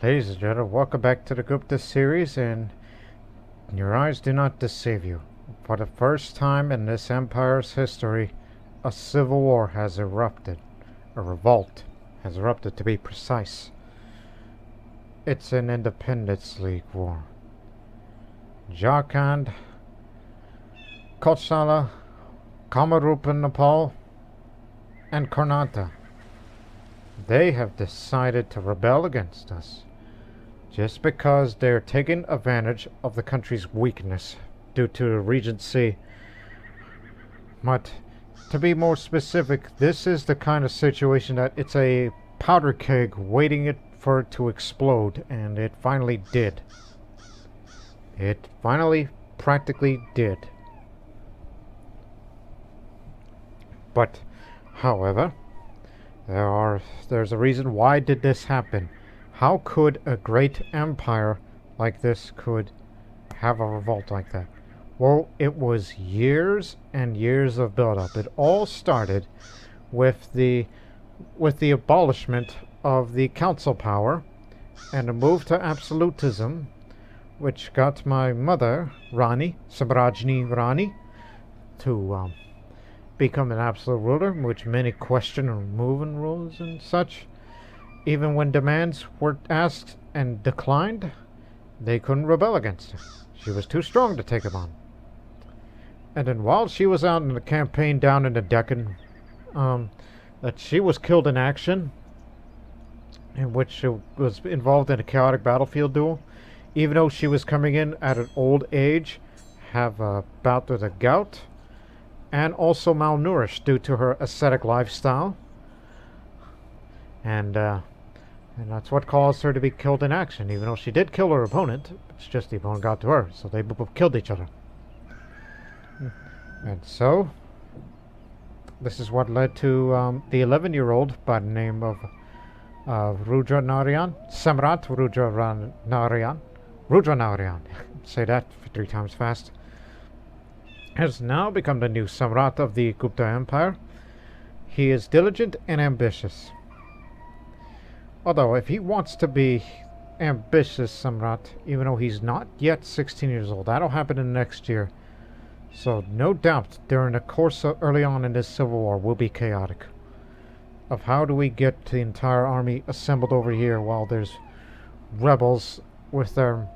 Ladies and gentlemen, welcome back to the Gupta series, and your eyes do not deceive you. For the first time in this empire's history, a civil war has erupted. A revolt has erupted, to be precise. It's an Independence League war. Jharkhand, Kosala, Kamarupa, Nepal, and Karnata. They have decided to rebel against us. Just because they're taking advantage of the country's weakness due to the regency. But to be more specific, this is the kind of situation that it's a powder keg waiting for it to explode, and it finally did. It finally practically did. But, however, there's a reason why did this happen. How could a great empire like this could have a revolt like that? Well, it was years and years of build-up. It all started with the abolishment of the council power and a move to absolutism, which got my mother, Rani, Samrajni Rani, to become an absolute ruler, which many question removing rules and such. Even when demands were asked and declined, they couldn't rebel against her. She was too strong to take them on. And then while she was out in the campaign down in the Deccan, that she was killed in action, in which she was involved in a chaotic battlefield duel, even though she was coming in at an old age, have a bout with a gout, and also malnourished due to her ascetic lifestyle. And that's what caused her to be killed in action, even though she did kill her opponent. It's just the opponent got to her, so they both killed each other. And so, this is what led to the 11-year-old by the name of Rudranarayan, Samrat Rudranarayan, say that 3 times fast, has now become the new Samrat of the Gupta Empire. He is diligent and ambitious. Although, if he wants to be ambitious, Samrat, even though he's not yet 16 years old, that'll happen in the next year. So, no doubt, during the course of early on in this civil war will be chaotic. Of how do we get the entire army assembled over here while there's rebels with their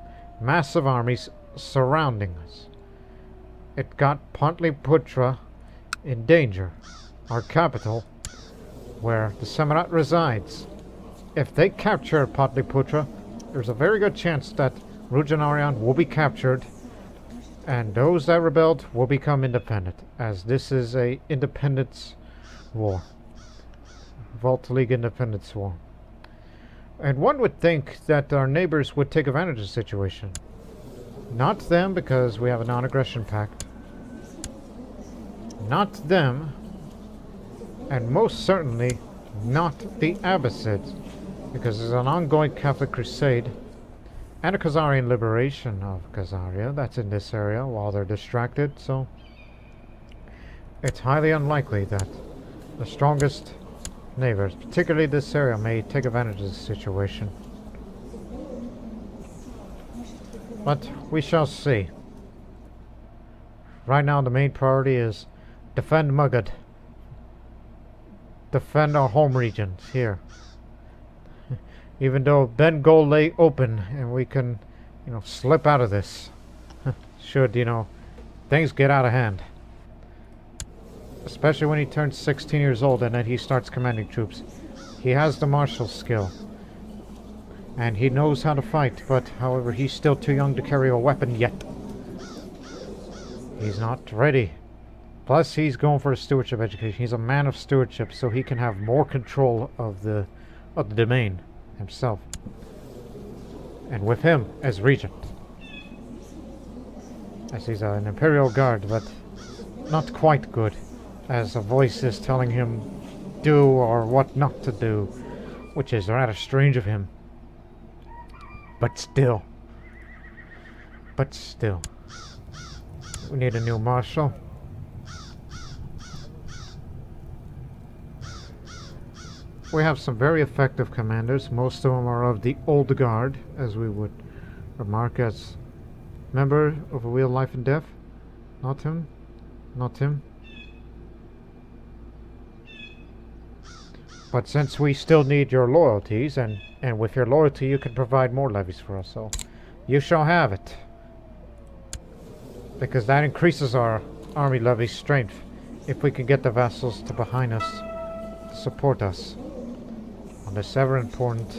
massive armies surrounding us? It got Pataliputra in danger, our capital, where the Samrat resides. If they capture Pataliputra, there's a very good chance that Rudranarayan will be captured, and those that rebelled will become independent, as this is a independence war. Revolt League Independence War. And one would think that our neighbors would take advantage of the situation. Not them, because we have a non-aggression pact. Not them, and most certainly not the Abbasids, because there's an ongoing Catholic crusade and a Khazarian liberation of Khazaria that's in this area while they're distracted, so it's highly unlikely that the strongest neighbors, particularly this area, may take advantage of the situation. But we shall see. Right now the main priority is defend Magad. Defend our home regions here. Even though Bengal lay open and we can, slip out of this. Should, things get out of hand. Especially when he turns 16 years old and then he starts commanding troops. He has the martial skill. And he knows how to fight, but however, he's still too young to carry a weapon yet. He's not ready. Plus, he's going for a stewardship education. He's a man of stewardship, so he can have more control of the domain himself. And with him as regent. As he's an imperial guard, but not quite good. As a voice is telling him do or what not to do, which is rather strange of him. But still. We need a new marshal. we have some very effective commanders. Most of them are of the old guard, as we would remark as member of A Wheel, Life and Death. Not him. Not him. But since we still need your loyalties, and with your loyalty you can provide more levies for us, so you shall have it. Because that increases our army levy strength if we can get the vassals to behind us to support us on this ever important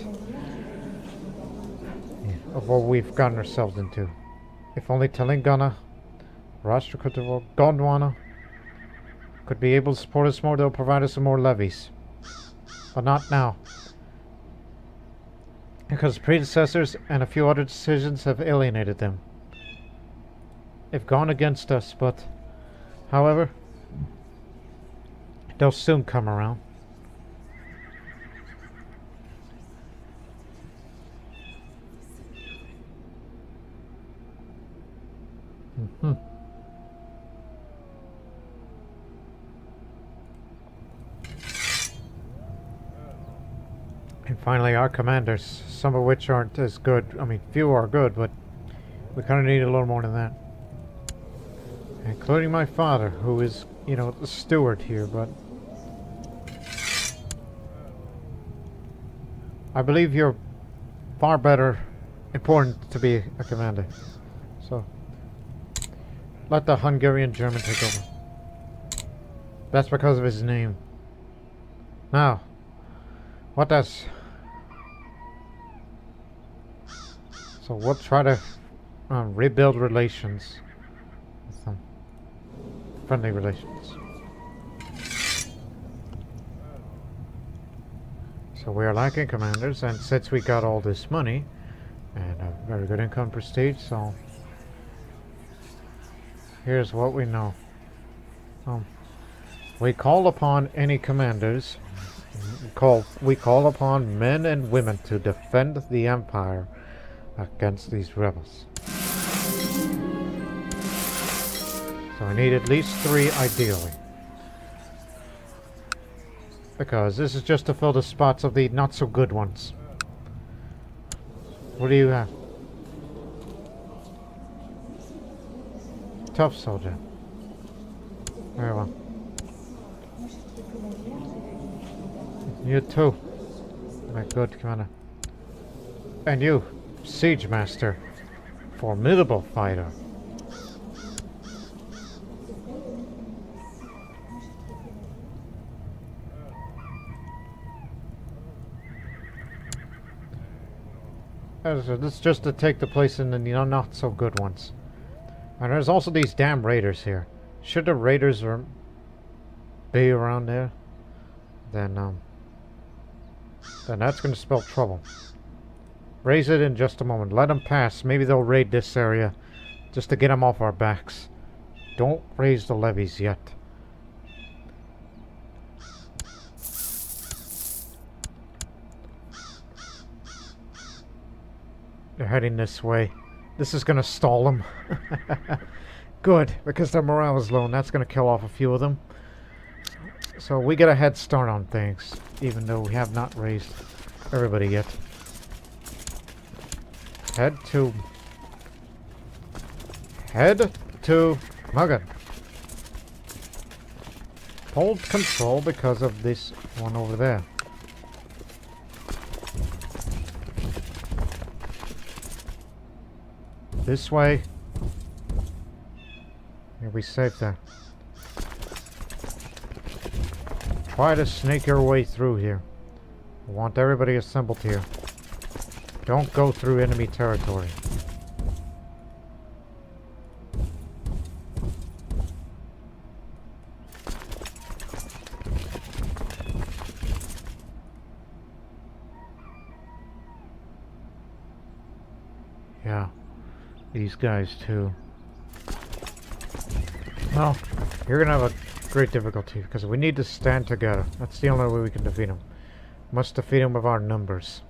of what we've gotten ourselves into. If only Telangana, Rashtrakuta, Gondwana could be able to support us more, they'll provide us with more levies. But not now. Because predecessors and a few other decisions have alienated them. They've gone against us, but however, they'll soon come around. And finally, our commanders, some of which aren't as good. I mean, few are good, but we kind of need a little more than that. Including my father, who is, you know, the steward here, but I believe you're far better important to be a commander. So, let the Hungarian German take over. That's because of his name. Now, what does... So we'll try to rebuild relations with them. Friendly relations. So we are lacking commanders, and since we got all this money and a very good income prestige, so here's what we know. We call upon any commanders. We call upon men and women to defend the empire against these rebels. So we need at least 3 ideally. Because this is just to fill the spots of the not so good ones. What do you have? Tough soldier. Very well. You too. My good commander. And you, Siege Master. Formidable fighter. This is just to take the place in the not so good ones. And there's also these damn raiders here. Should the raiders be around there, then that's going to spell trouble. Raise it in just a moment. Let them pass. Maybe they'll raid this area just to get them off our backs. Don't raise the levies yet. They're heading this way. This is going to stall them. Good, because their morale is low, and that's going to kill off a few of them. So we get a head start on things, even though we have not raised everybody yet. Head to Mugan. Hold control because of this one over there. This way. You'll be safe there. Try to snake your way through here. I want everybody assembled here. Don't go through enemy territory. Yeah. These guys too. Well, you're gonna have a great difficulty because we need to stand together. That's the only way we can defeat them. Must defeat them with our numbers.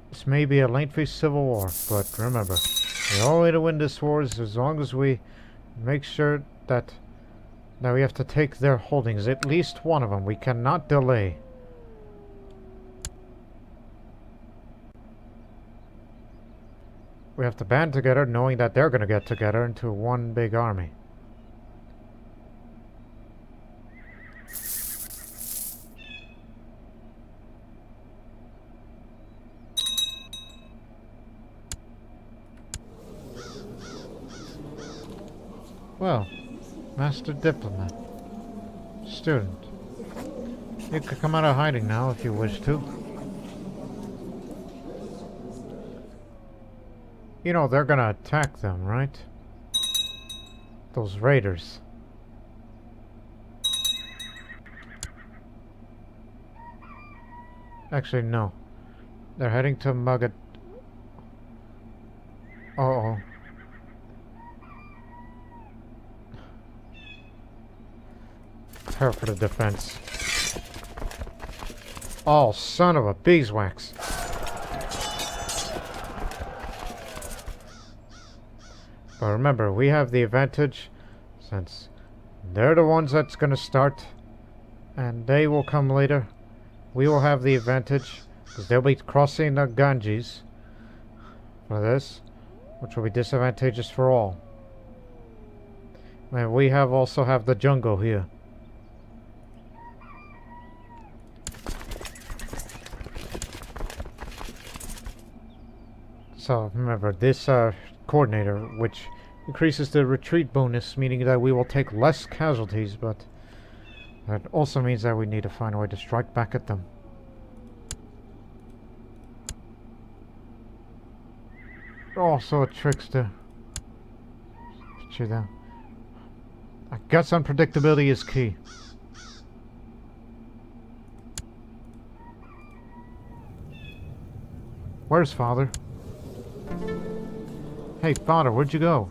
This may be a lengthy civil war, but remember, The only way to win this war is as long as we make sure that we have to take their holdings, at least one of them. We cannot delay. We have to band together, knowing that they're going to get together into one big army. Well, Master Diplomat. Student. You could come out of hiding now if you wish to. You know, they're gonna attack them, right? Those raiders. Actually, no. They're heading to Magad. Uh-oh. Prepare for the defense. Oh, son of a beeswax. But remember, we have the advantage since they're the ones that's going to start and they will come later. We will have the advantage because they'll be crossing the Ganges for this, which will be disadvantageous for all. And we also have the jungle here. So remember, this coordinator, which increases the retreat bonus, meaning that we will take less casualties, but that also means that we need to find a way to strike back at them. Also a trickster. Put you down. I guess unpredictability is key. Where's Father? Hey, Father, where'd you go?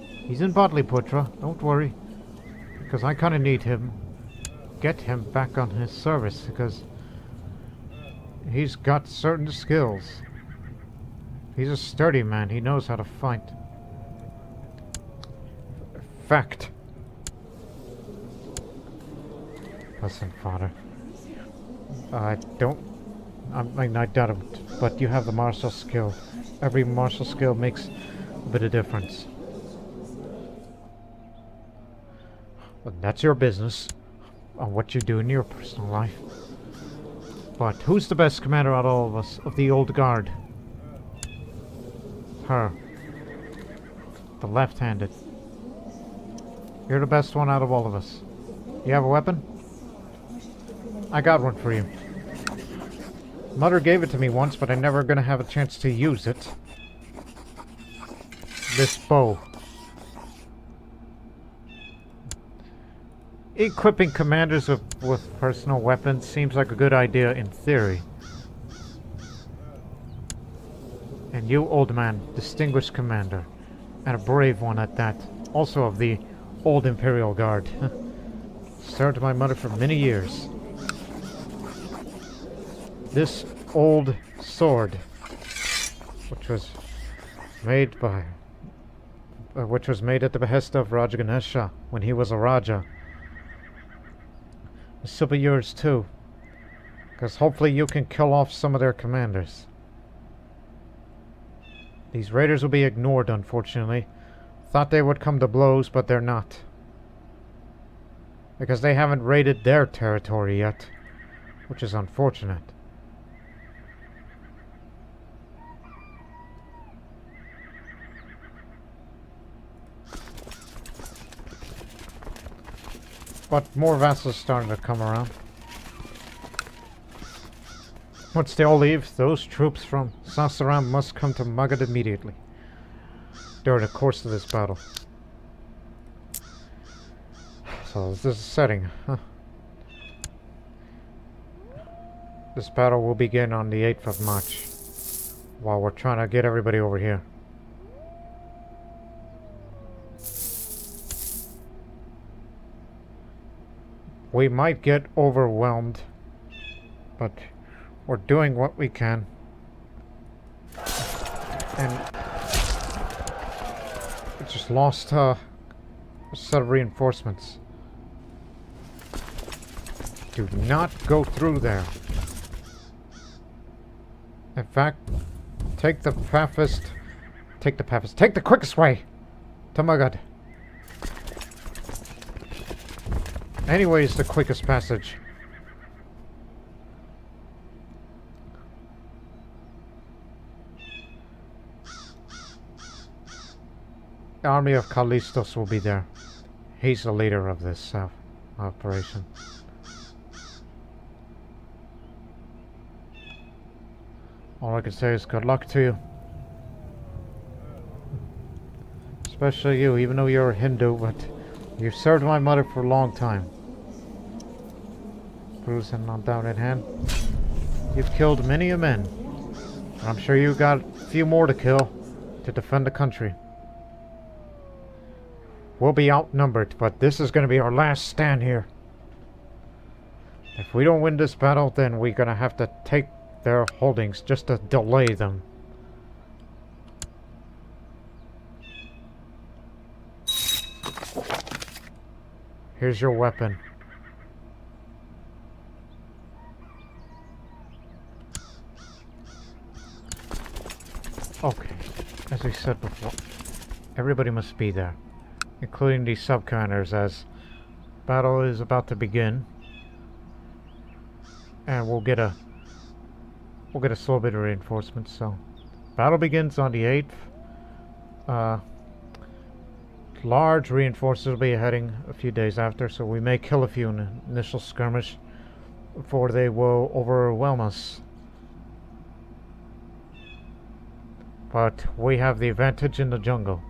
He's in Pataliputra, don't worry. Because I kind of need him. Get him back on his service, because he's got certain skills. He's a sturdy man, he knows how to fight. Fact. Listen, Father. I doubt it, but you have the martial skill. Every martial skill makes a bit of difference. But that's your business, on what you do in your personal life. But who's the best commander out of all of us, of the old guard? Her. The left-handed. You're the best one out of all of us. You have a weapon? I got one for you. Mother gave it to me once, but I'm never gonna have a chance to use it. This bow. Equipping commanders with personal weapons seems like a good idea in theory. And you, old man, distinguished commander, and a brave one at that, also of the old Imperial Guard. Served my mother for many years. This old sword, which was made at the behest of Raja Ganesha when he was a Raja, this will be yours too, because hopefully you can kill off some of their commanders. These raiders will be ignored, unfortunately. Thought they would come to blows, but they're not, because they haven't raided their territory yet, which is unfortunate. But more vassals starting to come around. Once they all leave, those troops from Sasaram must come to Magad immediately during the course of this battle. So this is setting, huh? This battle will begin on the 8th of March while we're trying to get everybody over here. We might get overwhelmed, but we're doing what we can. And just lost a set of reinforcements. Do not go through there. In fact, take the quickest way to Magad. Anyway, it's the quickest passage. The army of Callistos will be there. He's the leader of this operation. All I can say is good luck to you. Especially you, even though you're a Hindu, but you've served my mother for a long time. Bruised and not down in hand. You've killed many a man. I'm sure you've got a few more to kill to defend the country. We'll be outnumbered, but this is going to be our last stand here. If we don't win this battle, then we're going to have to take their holdings just to delay them. Here's your weapon. Okay, as we said before, everybody must be there, including the sub-commanders, as battle is about to begin, and we'll get a slow bit of reinforcements. So, battle begins on the 8th. Large reinforcements will be heading a few days after, so we may kill a few in the initial skirmish before they will overwhelm us. But we have the advantage in the jungle.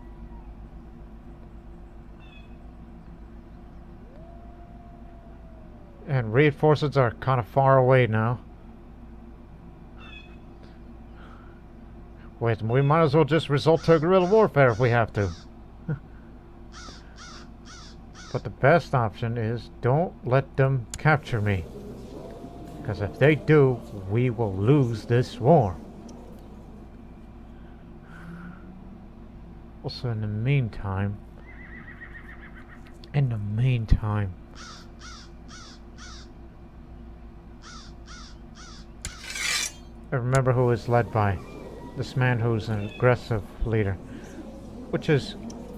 And reinforcements are kind of far away now. Wait, we might as well just resort to guerrilla warfare if we have to. But the best option is don't let them capture me. Because if they do, we will lose this war. Also, in the meantime, I remember who is led by this man who's an aggressive leader, which is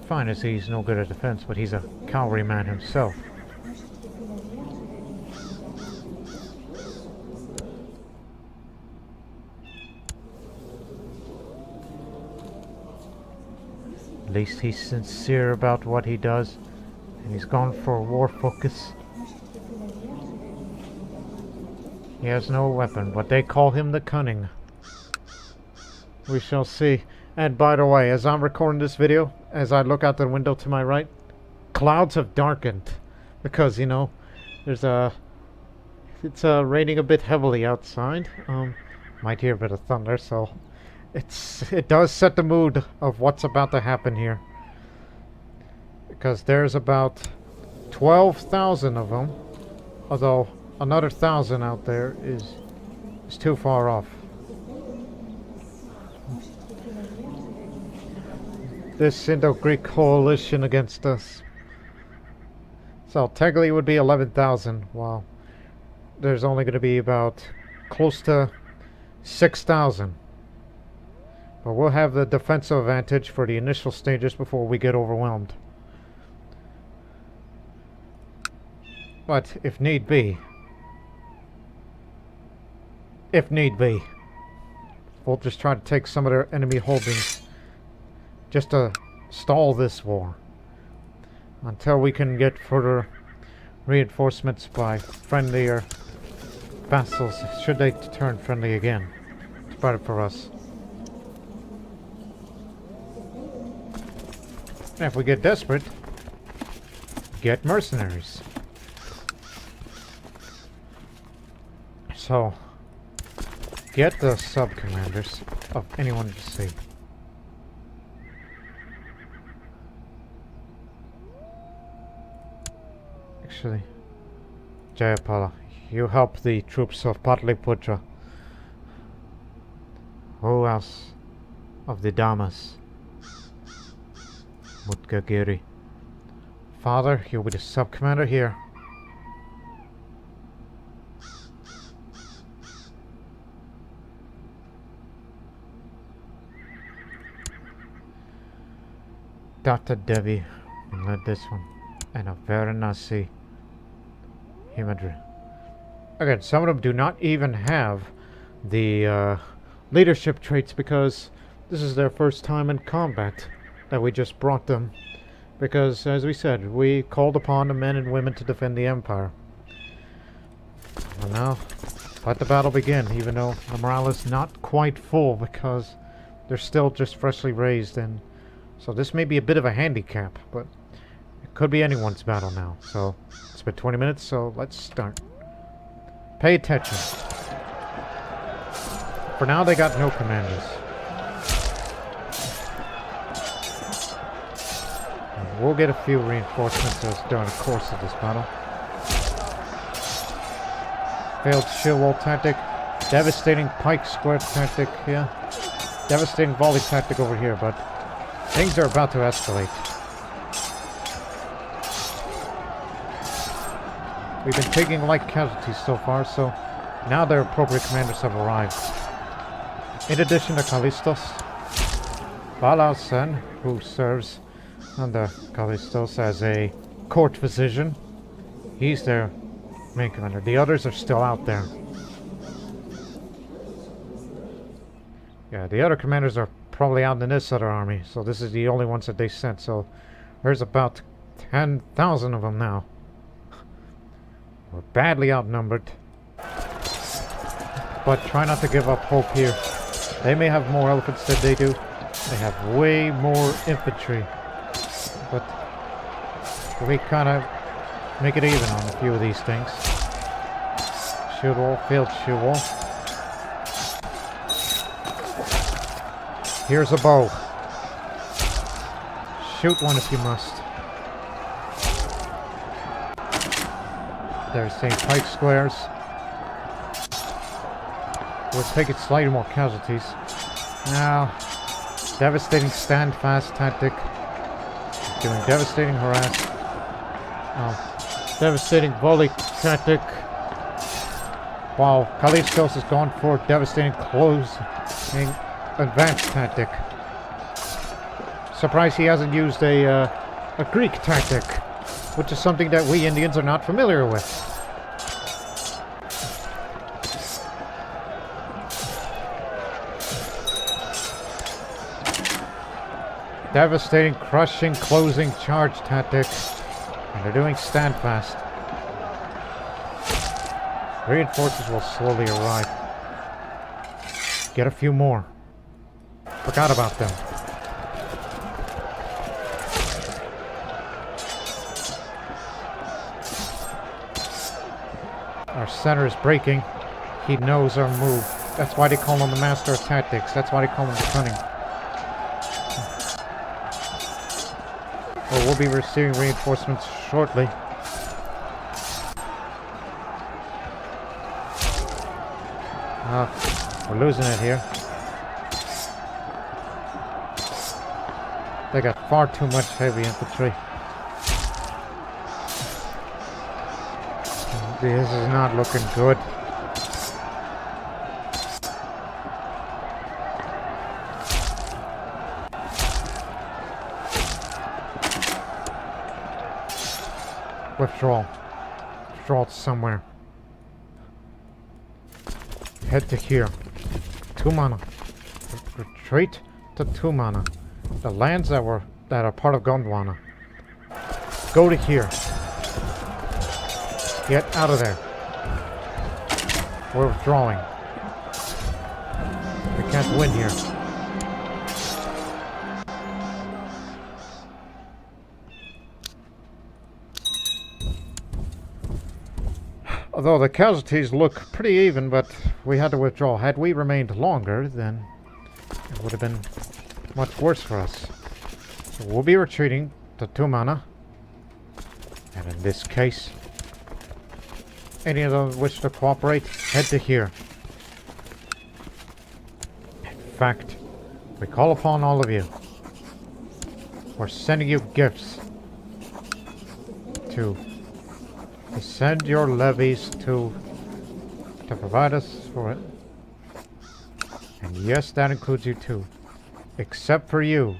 fine as he's no good at defense, but he's a cavalryman himself. At least he's sincere about what he does, and he's gone for war focus. He has no weapon, but they call him the Cunning. We shall see. And by the way, as I'm recording this video, as I look out the window to my right, clouds have darkened. Because, you know, it's raining a bit heavily outside. Might hear a bit of thunder, so it does set the mood of what's about to happen here. Because there's about 12,000 of them, although another 1,000 out there is too far off. This Indo-Greek coalition against us. So technically it would be 11,000, while there's only going to be about close to 6,000. But we'll have the defensive advantage for the initial stages before we get overwhelmed. But if need be, we'll just try to take some of their enemy holdings just to stall this war until we can get further reinforcements by friendlier vassals, should they turn friendly again. It's better for us. And if we get desperate, get mercenaries. So, get the sub-commanders of anyone you see. Actually, Jayapala, you help the troops of Pataliputra. Who else? Of the Damas. Mutkagiri. Father, you'll be the sub-commander here. Data Devi led this one. And a Varanasi Himadri. Again, some of them do not even have the leadership traits because this is their first time in combat that we just brought them. Because, as we said, we called upon the men and women to defend the Empire. And now, let the battle begin, even though the morale is not quite full because they're still just freshly raised, and so this may be a bit of a handicap, but it could be anyone's battle now. So, it's been 20 minutes, so let's start. Pay attention. For now, they got no commanders. And we'll get a few reinforcements during the course of this battle. Failed shield wall tactic. Devastating pike square tactic here. Devastating volley tactic over here, but things are about to escalate. We've been taking light casualties so far, so now their appropriate commanders have arrived. In addition to Callistos, Balal Sen, who serves under Callistos as a court physician, he's their main commander. The others are still out there. Yeah, the other commanders are probably out in this other army, so this is the only ones that they sent, so there's about 10,000 of them now. We're badly outnumbered, but try not to give up hope here. They may have more elephants than they do. They have way more infantry, but we kind of make it even on a few of these things. Shield wall, failed shield wall. Here's a bow. Shoot one if you must. There's St. Pike squares. We're taking slightly more casualties. Now, devastating stand fast tactic. Doing devastating harass. Devastating volley tactic. While Callistos has gone for devastating closing advanced tactic. Surprised he hasn't used a Greek tactic, which is something that we Indians are not familiar with. Devastating, crushing, closing charge tactic. And they're doing stand fast. Reinforcements will slowly arrive. Get a few more. Forgot about them. Our center is breaking. He knows our move. That's why they call him the master of tactics. That's why they call him the cunning. Well, we'll be receiving reinforcements shortly. We're losing it here. They got far too much heavy infantry. This is not looking good. Withdrawal. Withdrawal somewhere. Head to here. 2 mana. Retreat to 2 mana. The lands that are part of Gondwana. Go to here. Get out of there. We're withdrawing. We can't win here. Although the casualties look pretty even, but we had to withdraw. Had we remained longer, then it would have been much worse for us. So we'll be retreating to 2 mana. And in this case, any of them wish to cooperate, head to here. In fact, we call upon all of you. We're sending you gifts to send your levies to provide us for it. And yes, that includes you too. Except for you.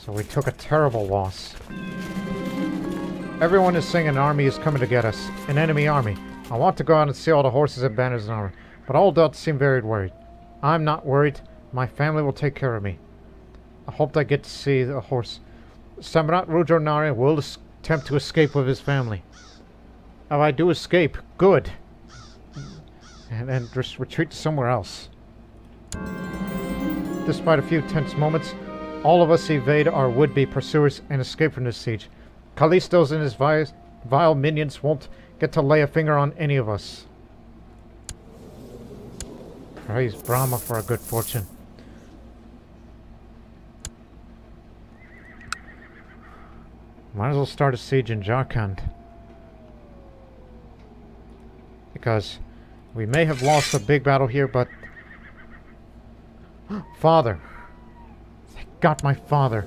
So we took a terrible loss. Everyone is saying an army is coming to get us. An enemy army. I want to go out and see all the horses and banners and armor. But all adults seem very worried. I'm not worried. My family will take care of me. I hope I get to see the horse. Samrat Rudranarayan will attempt to escape with his family. If I do escape, good. And just retreat to somewhere else. Despite a few tense moments, all of us evade our would-be pursuers and escape from this siege. Callisto's and his vile minions won't get to lay a finger on any of us. Praise Brahma for our good fortune. Might as well start a siege in Jharkhand. Because we may have lost a big battle here, but... Father! They got my father!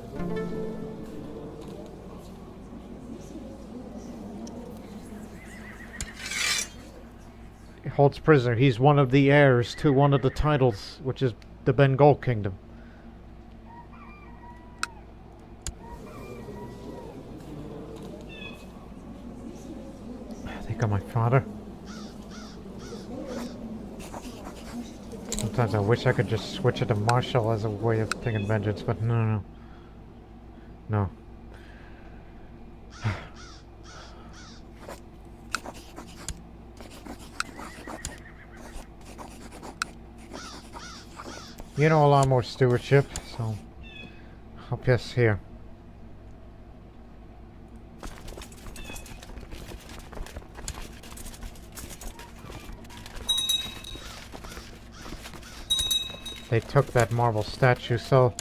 He holds prisoner. He's one of the heirs to one of the titles, which is the Bengal Kingdom. They got my father. Sometimes I wish I could just switch it to martial as a way of taking vengeance, but no. No. You know a lot more stewardship, so I'll guess here. They took that marble statue, so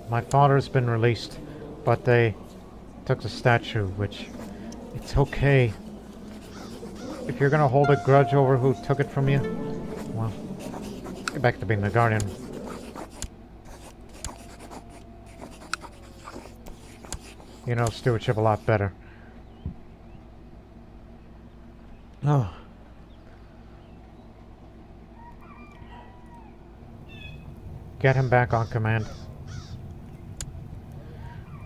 my father's been released, but they took the statue, which it's okay. If you're gonna hold a grudge over who took it from you, well, get back to being the guardian. You know stewardship a lot better. Oh. Get him back on command.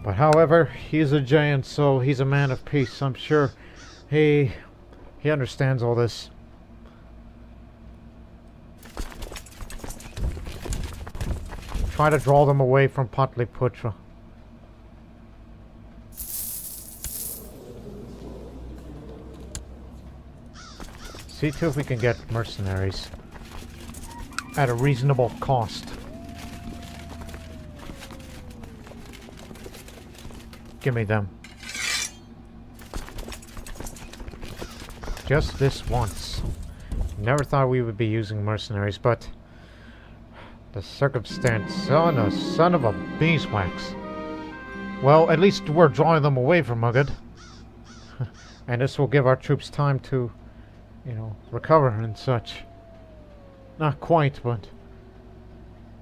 But however, he's a Jain, so he's a man of peace. I'm sure he understands all this. Try to draw them away from Pataliputra. See too if we can get mercenaries at a reasonable cost. Give me them. Just this once. Never thought we would be using mercenaries, but the circumstance, son of a beeswax. Well, at least we're drawing them away from Muggad. And this will give our troops time to, you know, recover and such. Not quite, but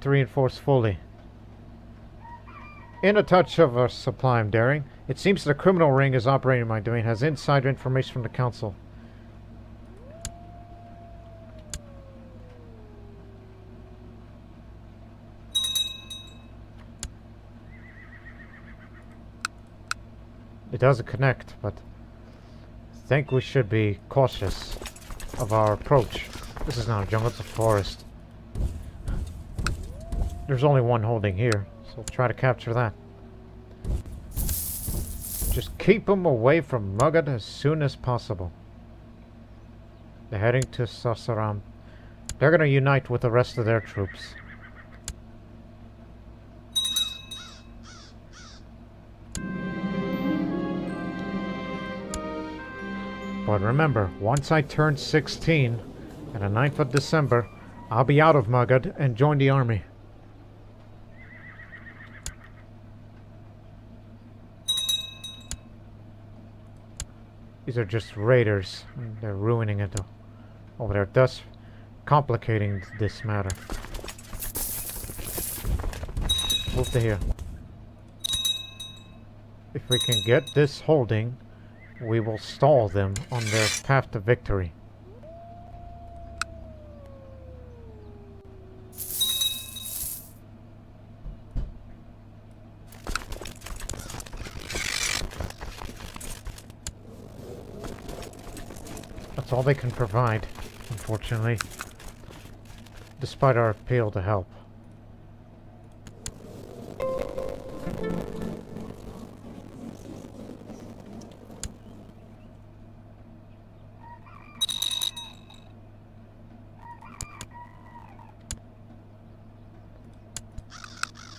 to reinforce fully. In a touch of a sublime daring, it seems the criminal ring is operating in my domain, has insider information from the council. It doesn't connect, but I think we should be cautious of our approach. This is not a jungle, it's a forest. There's only one holding here, so we'll try to capture that. Just keep them away from Muggad as soon as possible. They're heading to Sasaram. They're going to unite with the rest of their troops. But remember, once I turn 16, on the 9th of December, I'll be out of Muggad and join the army. These are just raiders. They're ruining it over there. Thus, complicating this matter. Move to here. If we can get this holding, we will stall them on their path to victory. That's all they can provide, unfortunately, despite our appeal to help.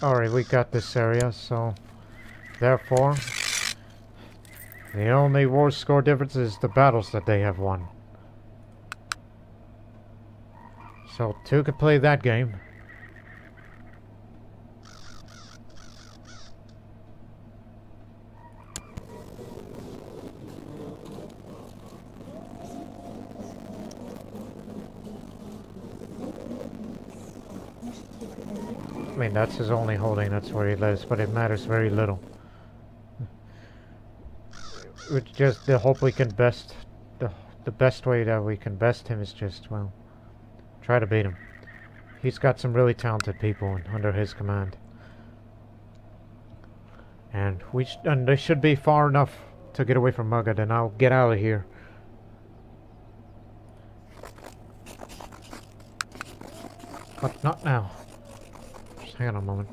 Alright, we got this area, so therefore the only war score difference is the battles that they have won. So 2 could play that game. I mean, that's his only holding, that's where he lives, but it matters very little. It's just the hope we can best... The best way that we can best him is just, well, try to beat him. He's got some really talented people under his command. And they should be far enough to get away from Mugad, and I'll get out of here. But not now. Just hang on a moment.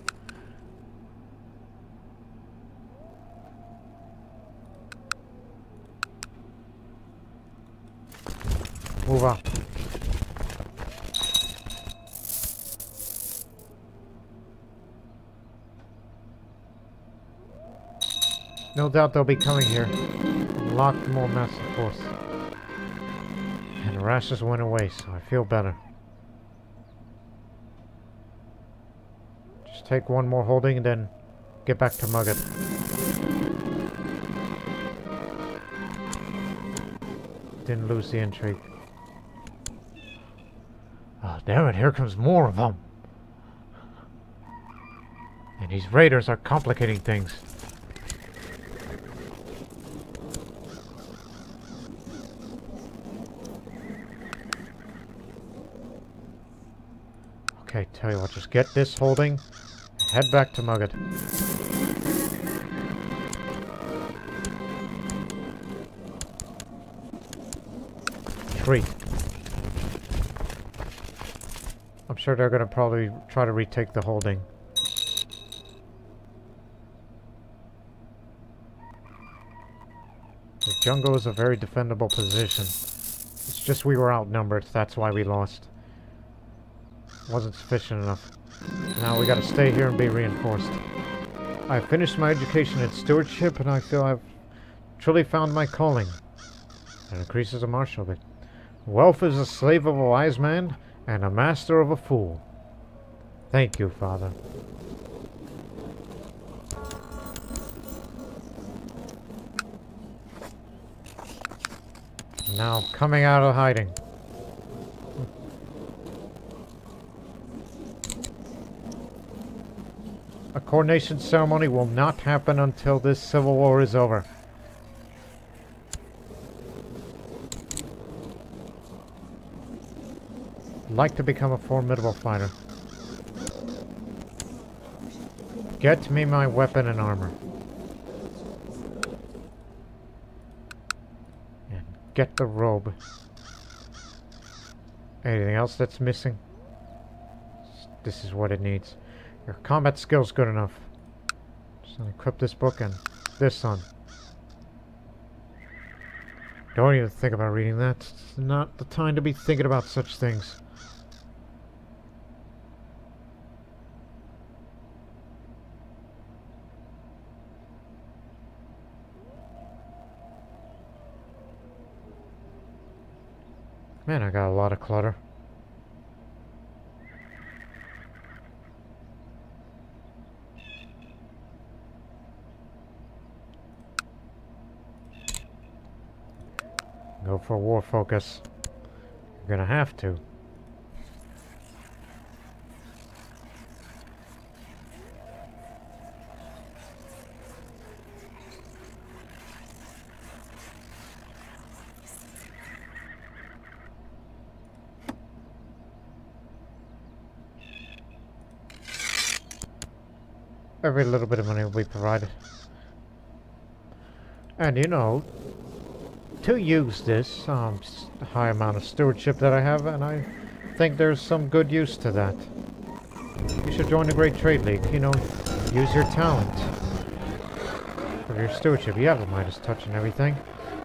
Move up. No doubt they'll be coming here. Unlock more massive force. And the rashes went away, so I feel better. Just take one more holding and then get back to Mugad. Didn't lose the intrigue. Oh, damn it, here comes more of them. And these raiders are complicating things. Okay, tell you what, just get this holding, head back to Mugad. Retreat. I'm sure they're gonna probably try to retake the holding. The jungle is a very defendable position. It's just we were outnumbered, that's why we lost. Wasn't sufficient enough. Now we gotta stay here and be reinforced. I finished my education in stewardship and I feel I've truly found my calling. It increases a martial bit. Wealth is a slave of a wise man and a master of a fool. Thank you, Father. Now coming out of hiding. A coronation ceremony will not happen until this civil war is over. I'd like to become a formidable fighter. Get me my weapon and armor. And get the robe. Anything else that's missing? This is what it needs. Your combat skill's good enough. Just equip this book and this on. Don't even think about reading that. It's not the time to be thinking about such things. Man, I got a lot of clutter. Go for war focus. You're gonna have to. Every little bit of money will be provided. And you know, to use this high amount of stewardship that I have, and I think there's some good use to that. You should join the Great Trade League. You know, use your talent for your stewardship. You have the Midas touch and everything.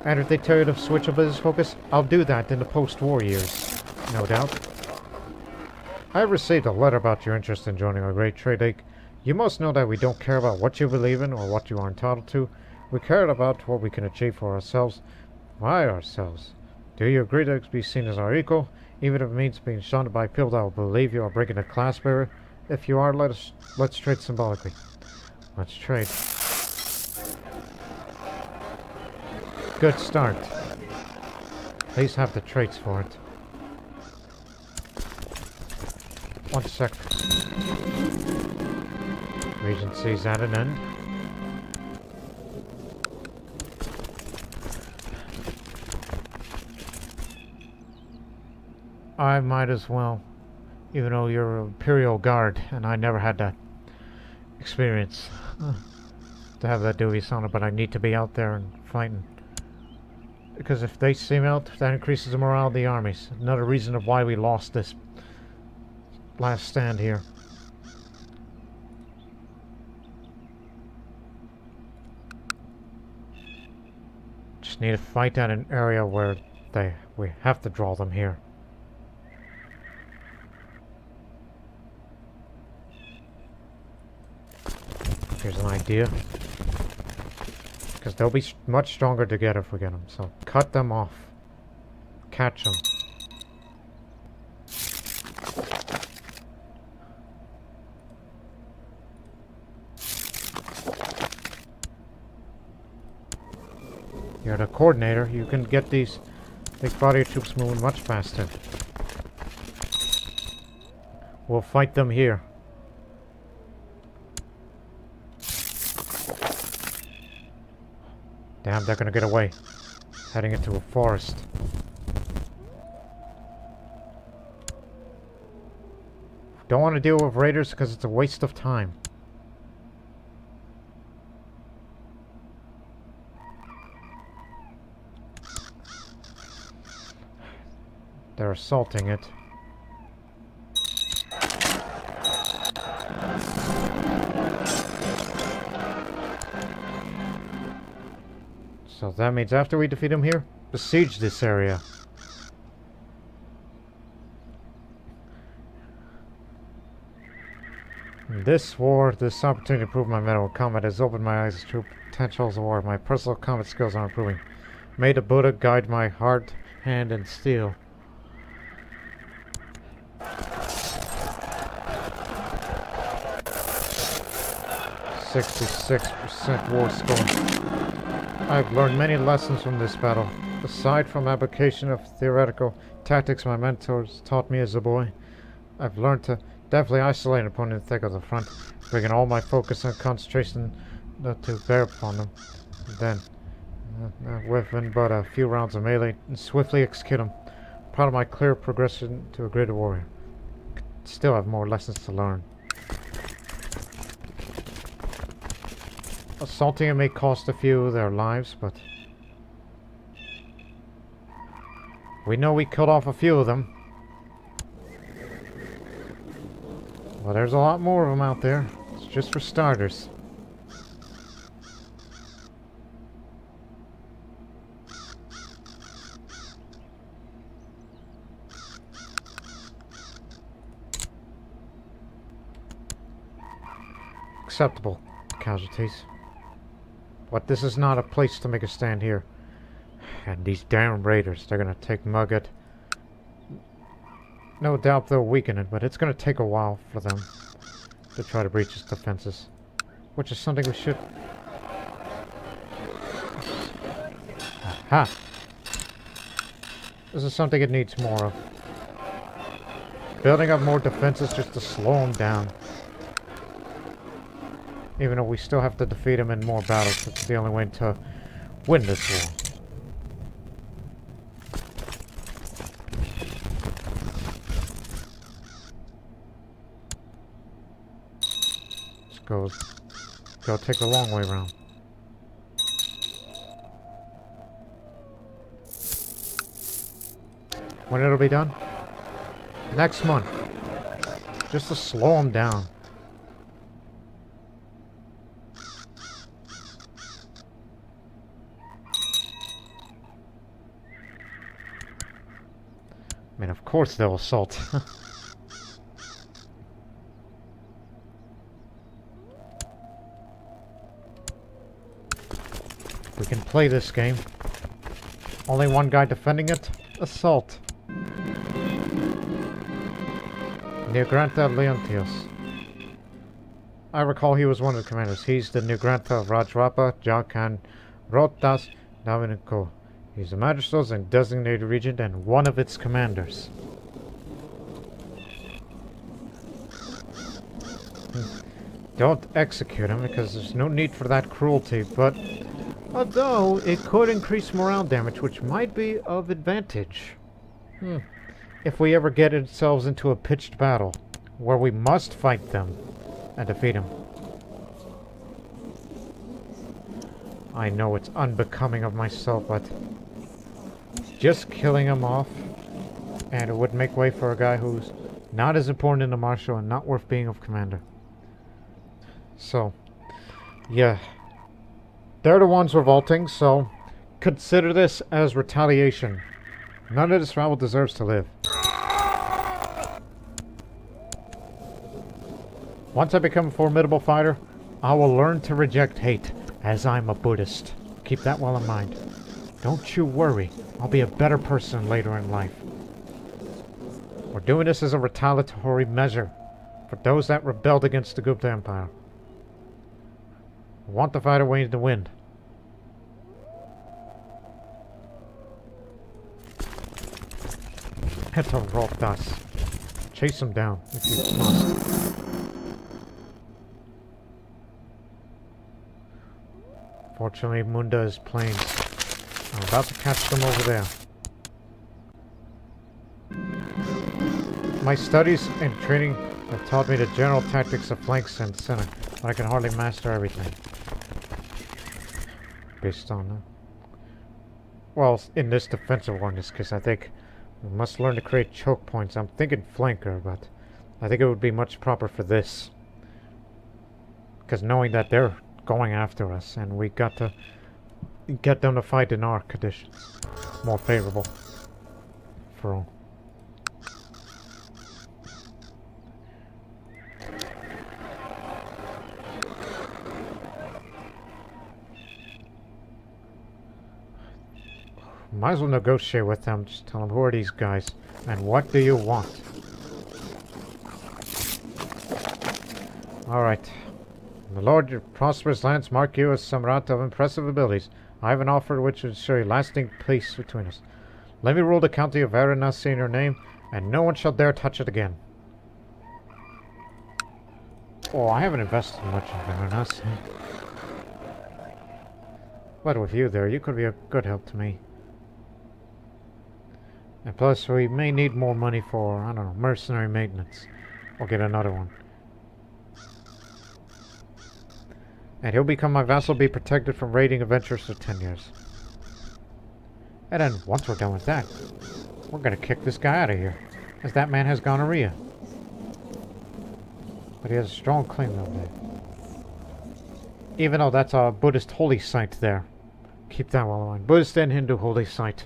And if they tell you to switch a business focus, I'll do that in the post-war years, no doubt. I have received a letter about your interest in joining our Great Trade League. You must know that we don't care about what you believe in or what you are entitled to. We care about what we can achieve for ourselves, by ourselves. Do you agree to be seen as our equal, even if it means being shunned by people that will believe you are breaking the class barrier? If you are, let's trade symbolically. Let's trade. Good start. Please have the traits for it. 1 sec. Regency's at an end. I might as well, even though you're an Imperial Guard, and I never had that experience to have that dubious honor, but I need to be out there and fighting. Because if they see me out, that increases the morale of the armies. Another reason of why we lost this last stand here. Just need to fight at an area where we have to draw them here. Here's an idea. Because they'll be much stronger together if we get them. So cut them off. Catch them. You're the coordinator. You can get these big body of troops moving much faster. We'll fight them here. Damn, they're gonna get away. Heading into a forest. Don't want to deal with raiders because it's a waste of time. They're assaulting it. So that means after we defeat them here, besiege this area. In this war, this opportunity to prove my mettle in combat has opened my eyes to potentials of war. My personal combat skills are improving. May the Buddha guide my heart, hand, and steel. %66% war score. I've learned many lessons from this battle. Aside from application of theoretical tactics my mentors taught me as a boy, I've learned to definitely isolate an opponent in the thick of the front, bringing all my focus and concentration to bear upon them. Then, within but a few rounds of melee, and swiftly execute them. Proud of my clear progression to a greater warrior. Still have more lessons to learn. Assaulting it may cost a few their lives, but we know we killed off a few of them. Well, there's a lot more of them out there. It's just for starters. Acceptable casualties. But this is not a place to make a stand here. And these damn raiders, they're gonna take Mugget. No doubt they'll weaken it, but it's gonna take a while for them to try to breach its defenses. Which is something we should... Aha! This is something it needs more of. Building up more defenses just to slow them down. Even though we still have to defeat them in more battles, it's the only way to win this war. Let's go go take the long way around. When it'll be done? Next month. Just to slow them down. I mean, of course they'll assault. We can play this game. Only one guy defending it. Assault. Nirgrantha Leontios. I recall he was one of the commanders. He's the Nirgrantha of Rajrapa, Jharkhand, Rohtas, Naviniko. He's the magistrates and designated region and one of its commanders. Don't execute him because there's no need for that cruelty, but although it could increase morale damage, which might be of advantage. If we ever get ourselves into a pitched battle where we must fight them and defeat them. I know it's unbecoming of myself, but just killing him off, and it would make way for a guy who's not as important in the martial and not worth being of commander. So, yeah. They're the ones revolting, so consider this as retaliation. None of this rabble deserves to live. Once I become a formidable fighter, I will learn to reject hate, as I'm a Buddhist. Keep that well in mind. Don't you worry, I'll be a better person later in life. We're doing this as a retaliatory measure for those that rebelled against the Gupta Empire. We want to fight our way to win. Head to Rohtas. Chase him down if you must. Fortunately, Munda is plains. I'm about to catch them over there. My studies and training have taught me the general tactics of flanks and center, but I can hardly master everything. Based on that. Well, in this defensive one, because I think we must learn to create choke points. I'm thinking flanker, but I think it would be much proper for this. Because knowing that they're going after us, and we got to get them to fight in our conditions. More favorable for all. Might as well negotiate with them. Just tell them, who are these guys? And what do you want? Alright. The Lord, your prosperous lands mark you as Samrat of impressive abilities. I have an offer which would show you lasting peace between us. Let me rule the county of Varanasi in your name, and no one shall dare touch it again. Oh, I haven't invested much in Varanasi. But with you there, you could be a good help to me. And plus, we may need more money for, I don't know, mercenary maintenance. Or get another one. And he'll become my vassal, be protected from raiding adventurers for 10 years. And then, once we're done with that, we're gonna kick this guy out of here. As that man has gonorrhea. But he has a strong claim over there. Even though that's a Buddhist holy site there. Keep that well in mind. Buddhist and Hindu holy site.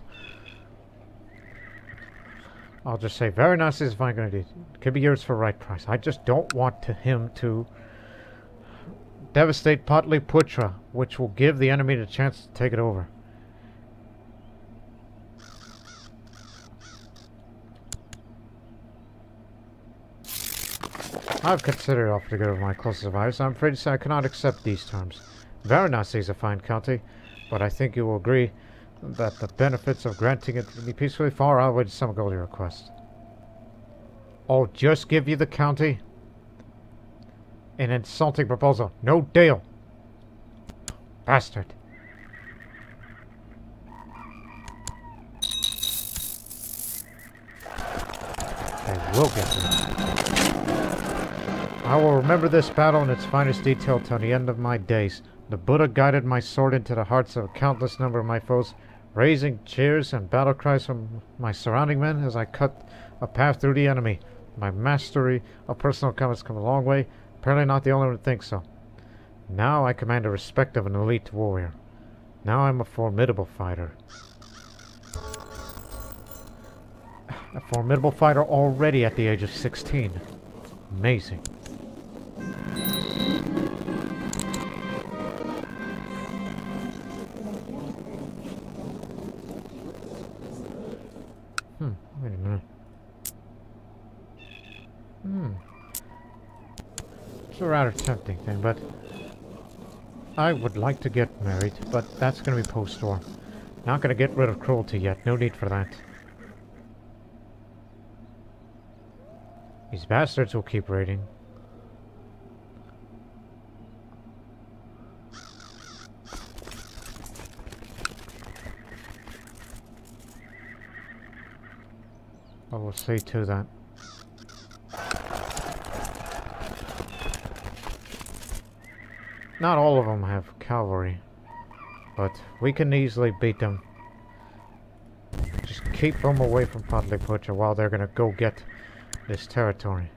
I'll just say, very nice is fine gonna do. It could be yours for right price. I just don't want him to devastate Pataliputra, which will give the enemy the chance to take it over. I've considered it for the good of my closest advisors. I'm afraid to say I cannot accept these terms. Varanasi is a fine county, but I think you will agree that the benefits of granting it to me peacefully far outweigh some of your request. Oh, just give you the county? An insulting proposal. No deal. Bastard. I will get them. I will remember this battle in its finest detail till the end of my days. The Buddha guided my sword into the hearts of a countless number of my foes, raising cheers and battle cries from my surrounding men as I cut a path through the enemy. My mastery of personal combat has come a long way. Apparently not the only one who thinks so. Now I command the respect of an elite warrior. Now I'm a formidable fighter. A formidable fighter already at the age of 16. Amazing. Wait a minute. It's a rather tempting thing, but I would like to get married, but that's going to be post-war. Not going to get rid of cruelty yet. No need for that. These bastards will keep raiding. I will see to that. Not all of them have cavalry, but we can easily beat them. Just keep them away from Pataliputra while they're gonna go get this territory.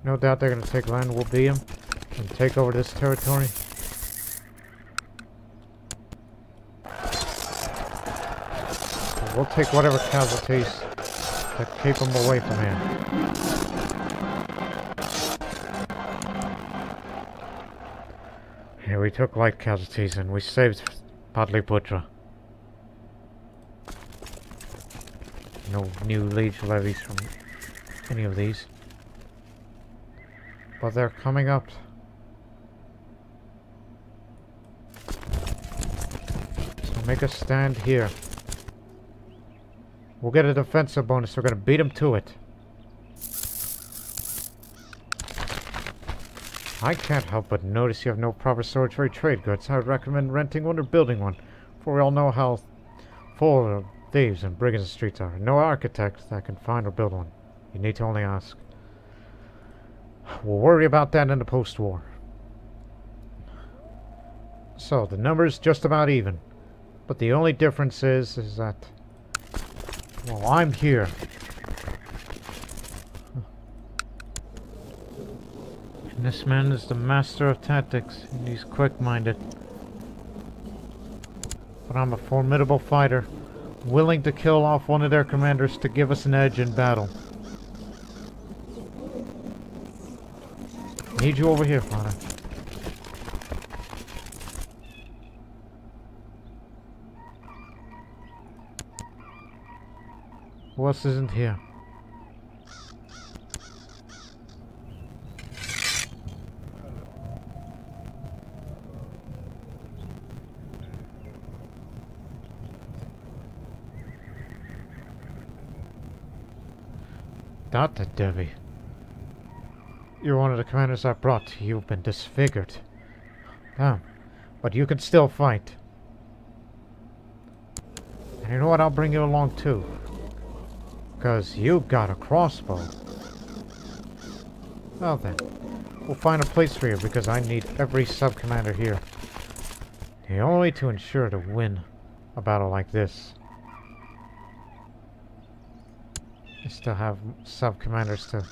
No doubt they're going to take land. We'll beat them and take over this territory. We'll take whatever casualties that keep them away from here. Here we took light casualties and we saved Pataliputra. No new liege levies from any of these. But they're coming up. So make a stand here. We'll get a defensive bonus. We're going to beat them to it. I can't help but notice you have no proper storage for your trade goods. I would recommend renting one or building one, for we all know how full of thieves and brigands the streets are. No architect that can find or build one. You need to only ask. We'll worry about that in the post-war. So, the number's just about even. But the only difference is that... well, I'm here. And this man is the master of tactics, and he's quick-minded. But I'm a formidable fighter, willing to kill off one of their commanders to give us an edge in battle. Need you over here, Father. Who else isn't here? Dr. Devi. You're one of the commanders I brought. You've been disfigured. Damn. But you can still fight. And you know what? I'll bring you along too. Because you got a crossbow. Well then. We'll find a place for you because I need every sub-commander here. The only way to ensure to win a battle like this is to have sub-commanders to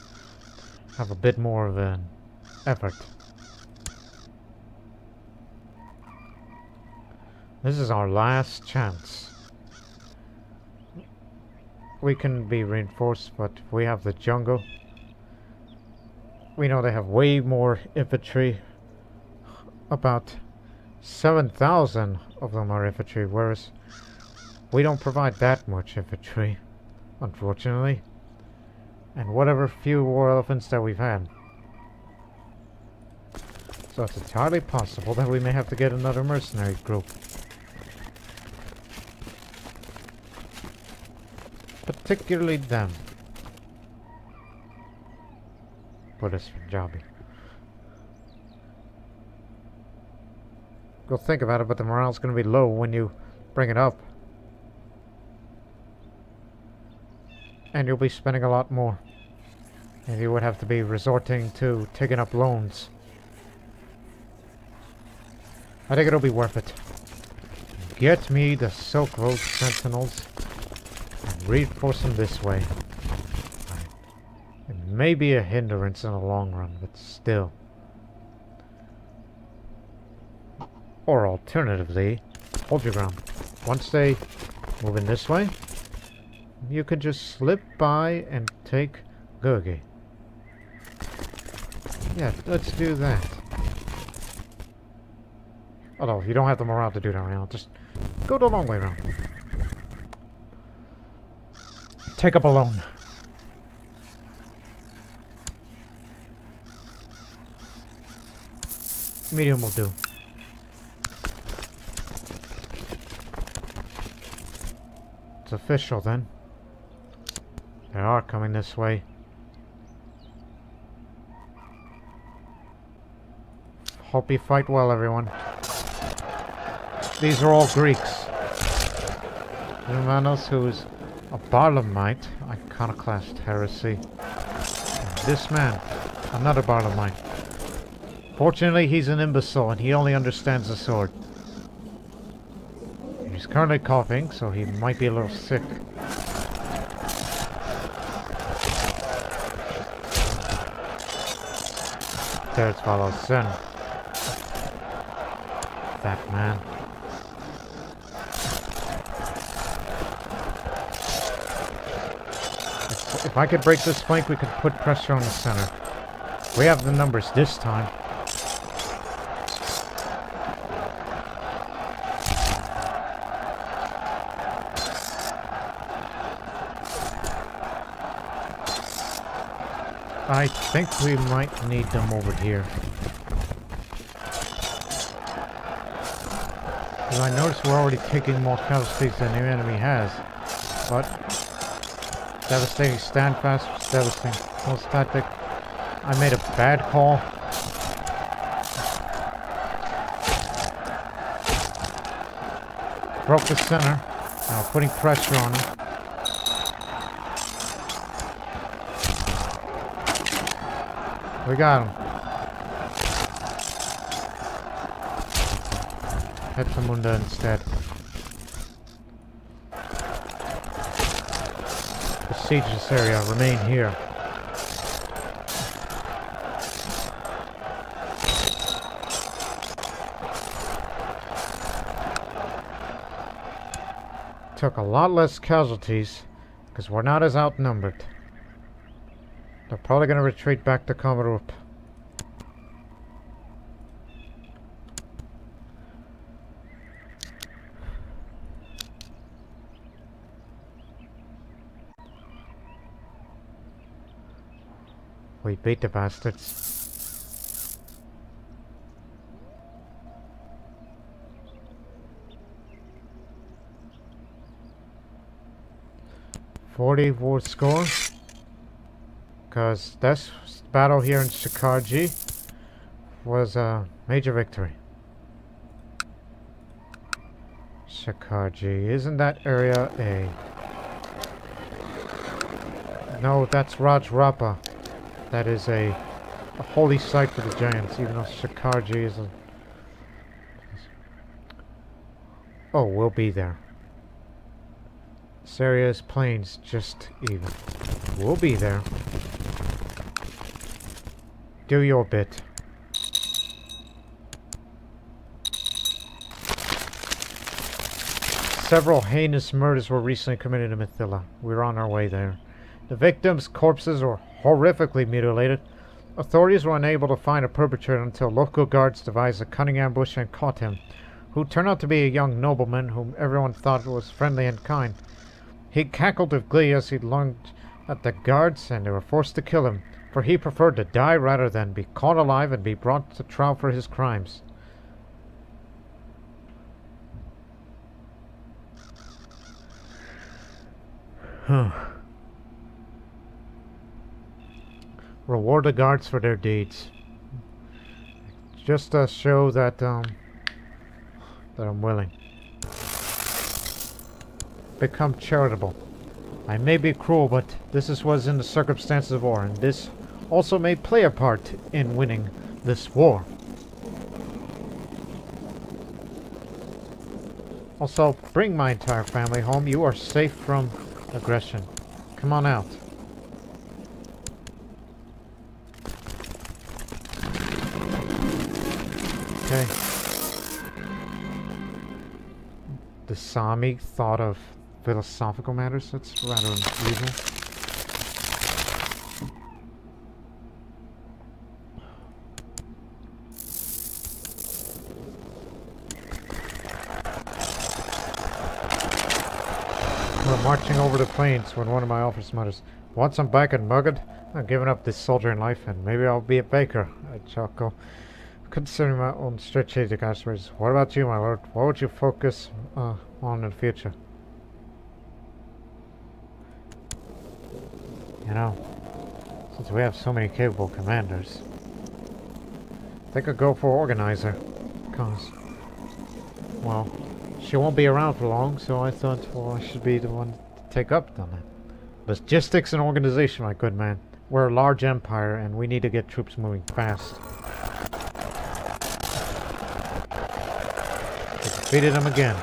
have a bit more of an effort. This is our last chance. We can be reinforced, but we have the jungle. We know they have way more infantry. About 7,000 of them are infantry, whereas we don't provide that much infantry, unfortunately. And whatever few war elephants that we've had. So it's entirely possible that we may have to get another mercenary group. Particularly them. Buddhist Punjabi. Go think about it, but the morale's going to be low when you bring it up. And you'll be spending a lot more. And you would have to be resorting to taking up loans. I think it'll be worth it. Get me the Silk Road Sentinels and reinforce them this way. It may be a hindrance in the long run, but still. Or alternatively, hold your ground. Once they move in this way, you could just slip by and take Gurgi. Yeah, let's do that. Although, you don't have the morale to do that right now. Just go the long way around. Take up a loan. Medium will do. It's official then. They are coming this way. Hope you fight well, everyone. These are all Greeks. Romanos, who's a Barlamite, iconoclast heresy. And this man, another Barlamite. Fortunately, he's an imbecile and he only understands the sword. He's currently coughing, so he might be a little sick. There's follows Sin. That man. If I could break this flank, we could put pressure on the center. We have the numbers this time. I think we might need them over here. Well, I notice we're already taking more casualties than the enemy has. But devastating standfast, devastating pulse tactic. I made a bad call. Broke the center. Now putting pressure on him. We got him. Head for Munda instead. Besiege this area. Remain here. Took a lot less casualties because we're not as outnumbered. They're probably going to retreat back to Kamarupa. We beat the bastards. .44 score. Because this battle here in Shikarji was a major victory. Shikarji, isn't that area A? No, that's Rajrapa. That is a holy site for the Jains, even though Shikarji is a... Oh, we'll be there. This area is plains, just even. We'll be there. Do your bit. Several heinous murders were recently committed in Mithila. We're on our way there. The victims' corpses were horrifically mutilated. Authorities were unable to find a perpetrator until local guards devised a cunning ambush and caught him, who turned out to be a young nobleman whom everyone thought was friendly and kind. He cackled with glee as he lunged at the guards, and they were forced to kill him, for he preferred to die rather than be caught alive and be brought to trial for his crimes. Reward the guards for their deeds. Just to show that that I'm willing. Become charitable. I may be cruel, but this was in the circumstances of war, and this also may play a part in winning this war. Also, bring my entire family home. You are safe from aggression. Come on out. Okay. The Sami thought of philosophical matters? That's rather unusual. We're marching over the plains when one of my officers mutters, "Once I'm back in Mugged, I'm giving up this soldiering life and maybe I'll be a baker." I chuckle, considering my own strategic aspirations. What about you, my lord? What would you focus on in the future? You know, since we have so many capable commanders, I think I'll go for organizer. Because, well, she won't be around for long, so I thought, well, I should be the one to take up on that. Logistics and organization, my good man. We're a large empire, and we need to get troops moving fast. We defeated them again.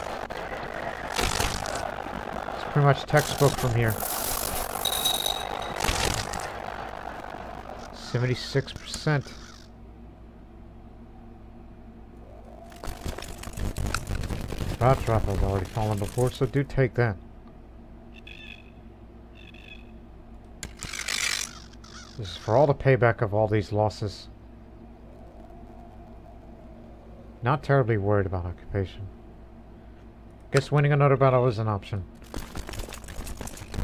It's pretty much textbook from here. 76%. Drop has already fallen before, so do take that. This is for all the payback of all these losses. Not terribly worried about occupation. Guess winning another battle is an option.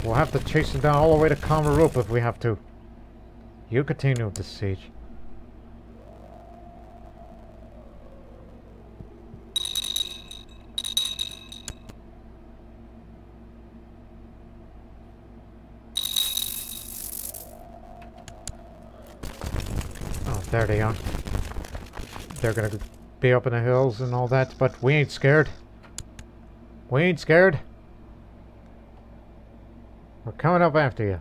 We'll have to chase him down all the way to Kamarupa if we have to. You continue with the siege. Oh, there they are. They're gonna be up in the hills and all that, but we ain't scared. We ain't scared. We're coming up after you.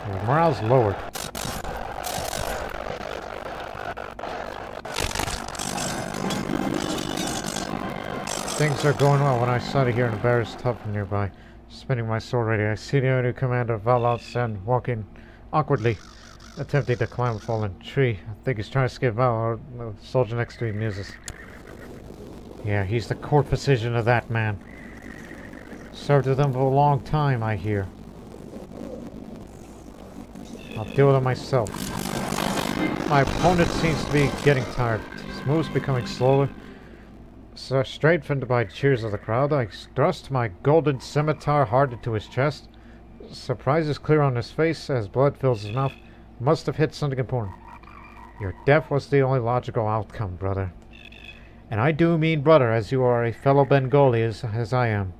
Your morale's lowered. Things are going well when I started here in a bear's tub from nearby. Spinning my sword ready, I see the new commander Valos and walking awkwardly, attempting to climb a fallen tree. I think he's trying to skip Val, or the soldier next to him muses. Yeah, he's the court physician of that man. Served with them for a long time, I hear. I'll deal with him myself. My opponent seems to be getting tired. His moves becoming slower. So strengthened by cheers of the crowd, I thrust my golden scimitar hard into his chest. Surprise is clear on his face as blood fills his mouth. Must have hit something important. Your death was the only logical outcome, brother. And I do mean brother, as you are a fellow Bengali as I am.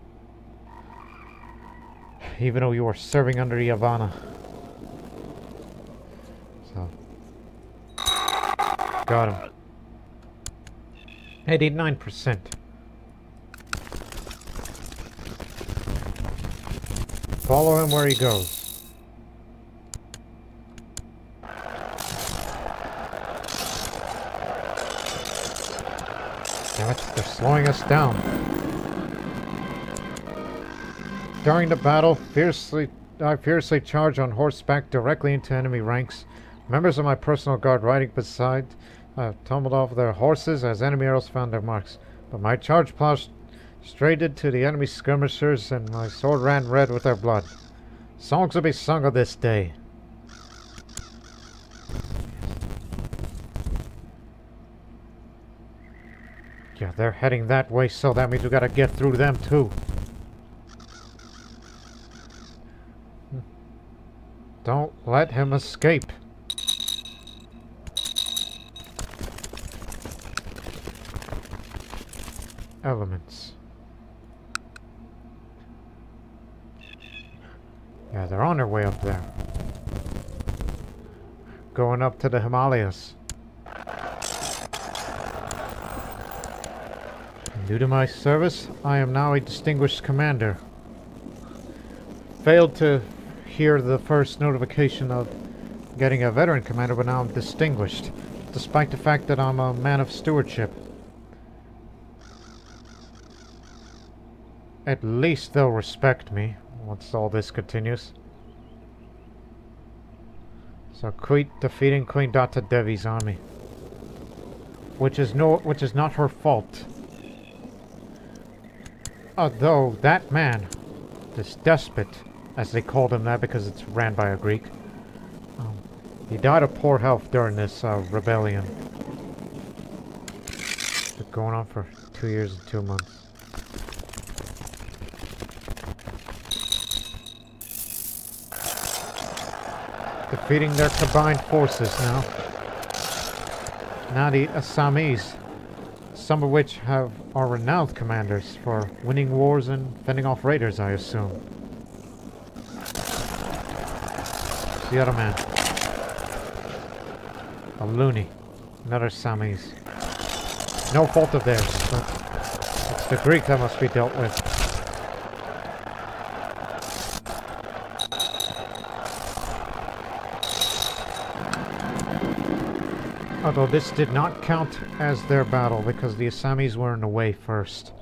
Even though you are serving under Yavanna. So. Got him. 89%. Follow him where he goes. Damn it, they're slowing us down. During the battle, I fiercely charge on horseback directly into enemy ranks. Members of my personal guard riding beside tumbled off their horses as enemy arrows found their marks. But my charge plunged straight into the enemy skirmishers, and my sword ran red with their blood. Songs will be sung of this day. Yeah, they're heading that way, so that means we gotta get through them too. Don't let him escape. Elements. Yeah, they're on their way up there. Going up to the Himalayas. Due to my service, I am now a distinguished commander. Failed to hear the first notification of getting a veteran commander, but now I'm distinguished, despite the fact that I'm a man of stewardship. At least they'll respect me once all this continues. So defeating Queen Data Devi's army, which is not her fault. Although that man, this despot, as they called him that because it's ran by a Greek, he died of poor health during this rebellion. It's been going on for 2 years and 2 months. Defeating their combined forces now. Now the Assamese, some of which are renowned commanders for winning wars and fending off raiders, I assume. It's the other man. A loony. Another Assamese. No fault of theirs, but it's the Greek that must be dealt with. Although this did not count as their battle because the Assamese were in the way first.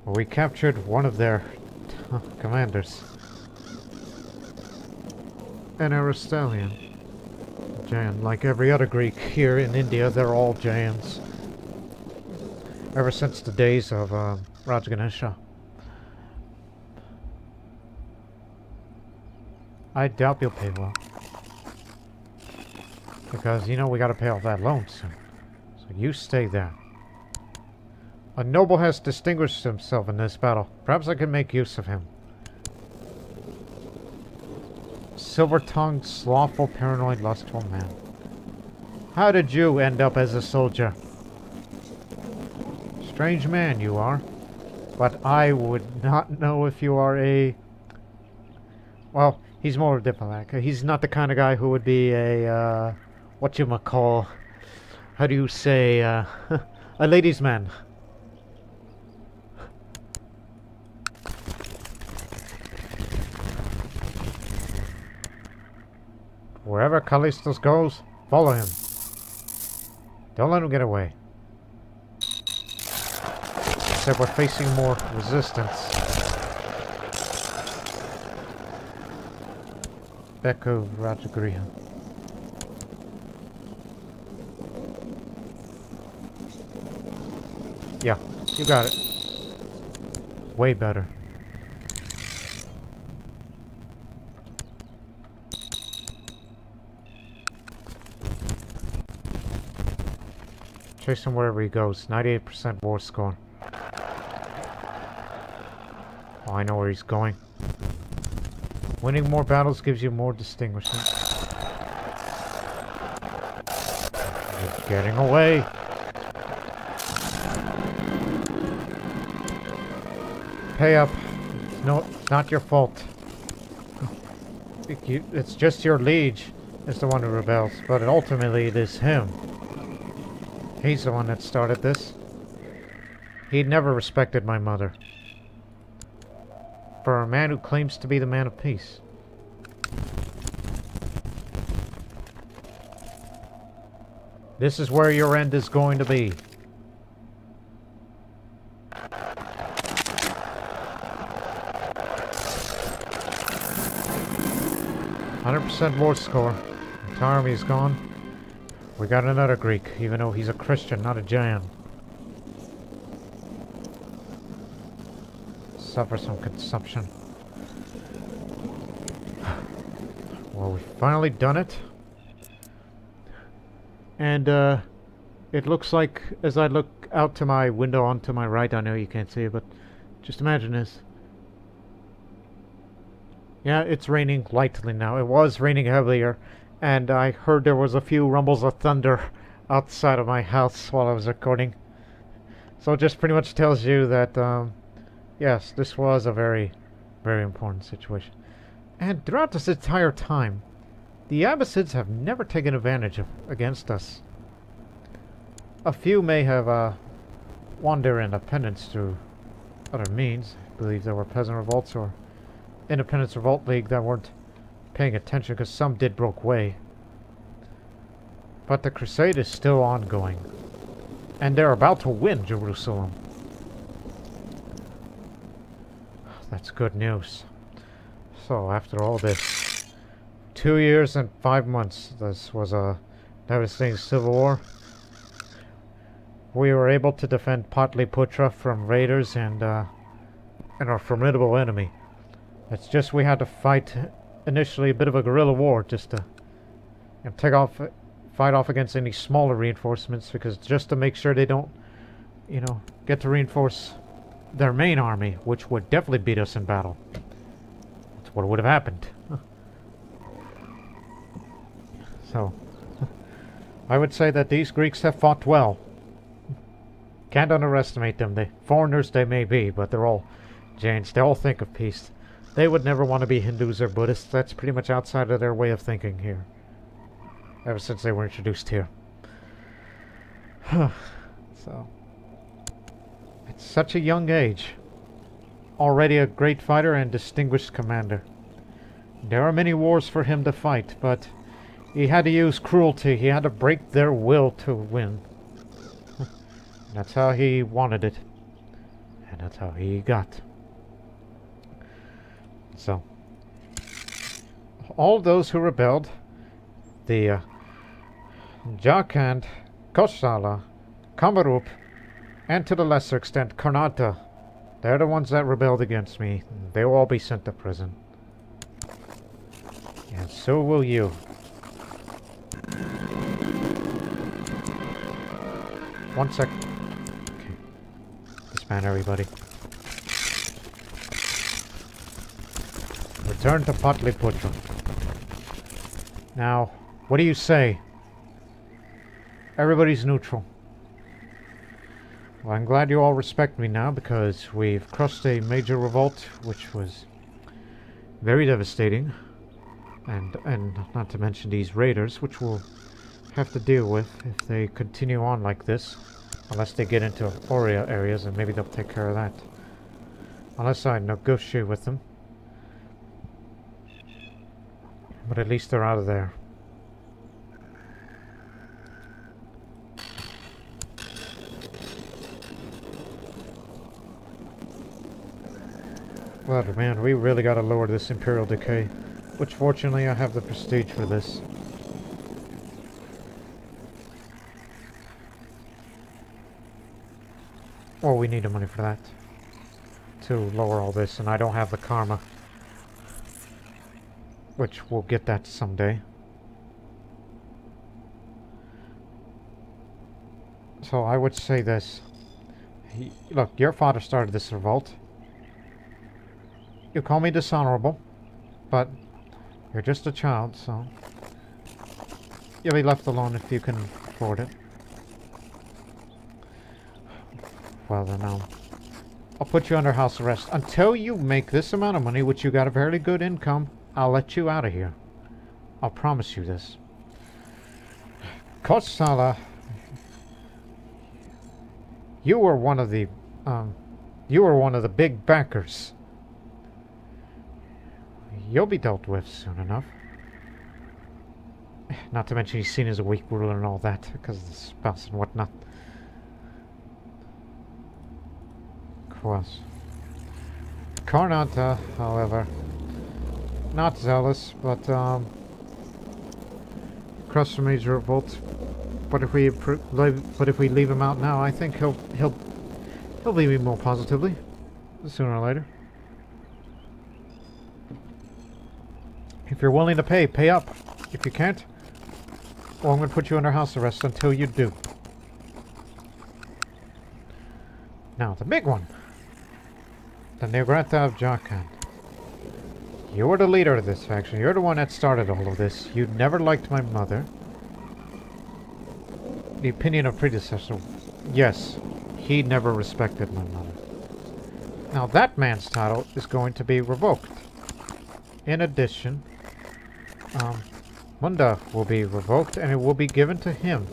Well, we captured one of their commanders. An Aristotelian. Jain. Like every other Greek here in India, they're all Jains. Ever since the days of Rajaganesha. I doubt you'll pay well. Because, you know, we gotta pay off that loan soon. So you stay there. A noble has distinguished himself in this battle. Perhaps I can make use of him. Silver-tongued, slothful, paranoid, lustful man. How did you end up as a soldier? Strange man you are. But I would not know if you are a... Well, he's more diplomatic. He's not the kind of guy who would be a, whatchamacall, how do you say, a ladies' man. Wherever Callistus goes, follow him. Don't let him get away. Except we're facing more resistance. Beko Rajagriha. Yeah, you got it. Way better. Chase him wherever he goes. 98% war score. Oh, I know where he's going. Winning more battles gives you more distinguishment. He's getting away. Pay up. No, it's not your fault. It's just your liege is the one who rebels, but ultimately it is him. He's the one that started this. He never respected my mother. For a man who claims to be the man of peace. This is where your end is going to be. 100% war score. The entire army is gone. We got another Greek, even though he's a Christian, not a Jain. Suffer some consumption. Well, we've finally done it. And, it looks like, as I look out to my window onto my right, I know you can't see it, but just imagine this. Yeah, it's raining lightly now. It was raining heavier, and I heard there was a few rumbles of thunder outside of my house while I was recording. So it just pretty much tells you that, yes, this was a very, very important situation. And throughout this entire time, the Abbasids have never taken advantage against us. A few may have won their independence through other means. I believe there were peasant revolts or Independence Revolt League that weren't paying attention because some did broke way. But the crusade is still ongoing. And they're about to win Jerusalem. That's good news. So after all this, 2 years and 5 months, this was a devastating civil war. We were able to defend Pataliputra from raiders and our formidable enemy. It's just we had to fight initially a bit of a guerrilla war just to fight off against any smaller reinforcements, because just to make sure they don't, get to reinforce their main army, which would definitely beat us in battle. That's what would have happened. So, I would say that these Greeks have fought well. Can't underestimate them. Foreigners they may be, but they're all Jains. They all think of peace. They would never want to be Hindus or Buddhists. That's pretty much outside of their way of thinking here. Ever since they were introduced here. So, at such a young age, already a great fighter and distinguished commander. There are many wars for him to fight, but he had to use cruelty. He had to break their will to win. That's how he wanted it. And that's how he got. So, all those who rebelled, the Jharkhand, Kosala, Kamarupa, and to the lesser extent Karnata, they're the ones that rebelled against me. They will all be sent to prison. And so will you. One sec. Okay. Disband everybody. Return to Pataliputra. Now, what do you say? Everybody's neutral. Well, I'm glad you all respect me now, because we've crushed a major revolt, which was very devastating. And not to mention these raiders, which we'll have to deal with if they continue on like this. Unless they get into Oria areas, and maybe they'll take care of that. Unless I negotiate with them. But at least they're out of there. But man, we really gotta lower this Imperial Decay. Which fortunately I have the prestige for this. Well, we need the money for that. To lower all this, and I don't have the karma. Which we'll get that someday. So I would say this. Look, your father started this revolt. You call me dishonorable, but you're just a child, so you'll be left alone if you can afford it. Well then, I'll put you under house arrest until you make this amount of money, which you got a very good income. I'll let you out of here. I'll promise you this. Kosala, you were one of the big backers. You'll be dealt with soon enough. Not to mention he's seen as a weak ruler and all that, because of the spouse and whatnot. Of course. Karnata, however, not zealous, but crushed the major revolt. But if we leave him out now, I think he'll leave me more positively, sooner or later. If you're willing to pay, pay up. If you can't, well, I'm going to put you under house arrest until you do. Now, the big one. The Nirgrantha of Jharkhand. You were the leader of this faction. You're the one that started all of this. You never liked my mother. The opinion of predecessor. Yes, he never respected my mother. Now, that man's title is going to be revoked. In addition, Munda will be revoked, and it will be given to him.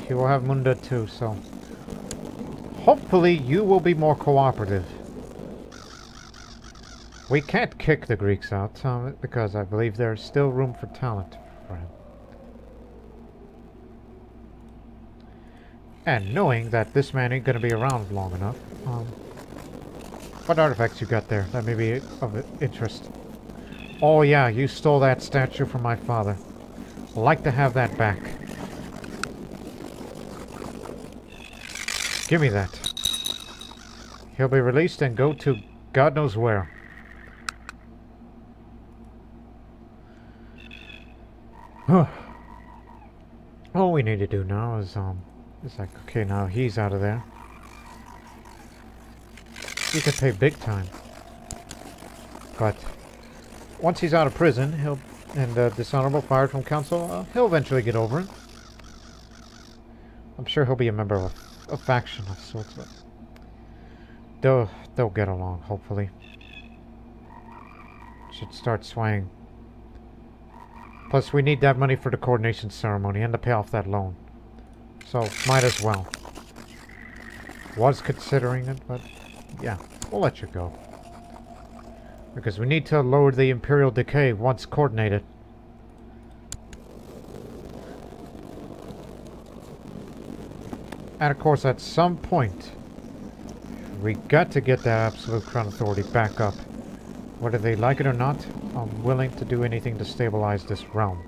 you will have Munda too, so hopefully you will be more cooperative. We can't kick the Greeks out, because I believe there's still room for talent for him. And knowing that this man ain't gonna be around long enough, what artifacts you got there that may be of interest? Oh yeah, you stole that statue from my father. I'd like to have that back. Give me that. He'll be released and go to God knows where. All we need to do now is it's like, okay, now he's out of there. He could pay big time. But once he's out of prison, dishonorable fired from council, he'll eventually get over it. I'm sure he'll be a member of a faction of sorts, but they'll get along, hopefully. Should start swaying. Plus, we need that money for the coordination ceremony and to pay off that loan. So, might as well. Was considering it, but yeah, we'll let you go. Because we need to lower the Imperial decay once coordinated. And of course, at some point, we got to get that absolute crown authority back up. Whether they like it or not, I'm willing to do anything to stabilize this realm.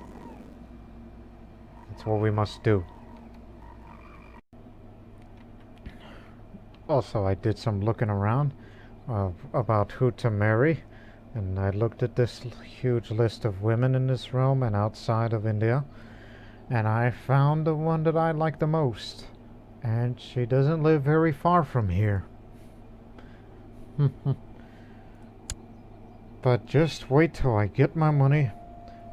That's what we must do. Also, I did some looking around about who to marry, and I looked at this huge list of women in this realm and outside of India, and I found the one that I like the most. And she doesn't live very far from here. But just wait till I get my money,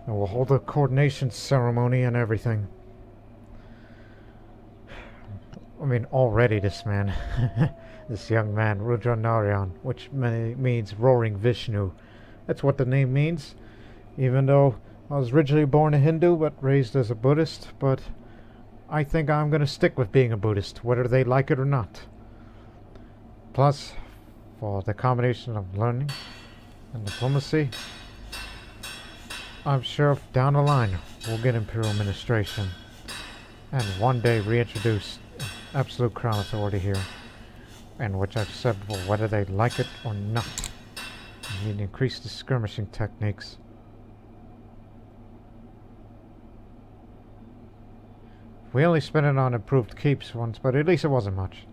and we'll hold a coordination ceremony and everything. I mean, already this man, this young man, Rudranarayan, which means roaring Vishnu. That's what the name means. Even though I was originally born a Hindu, but raised as a Buddhist, but I think I'm going to stick with being a Buddhist, whether they like it or not. Plus, for the combination of learning and diplomacy, I'm sure down the line we'll get imperial administration and one day reintroduce absolute crown authority here. And which I've said before, whether they like it or not, we need to increase the skirmishing techniques. We only spent it on improved keeps once, but at least it wasn't much.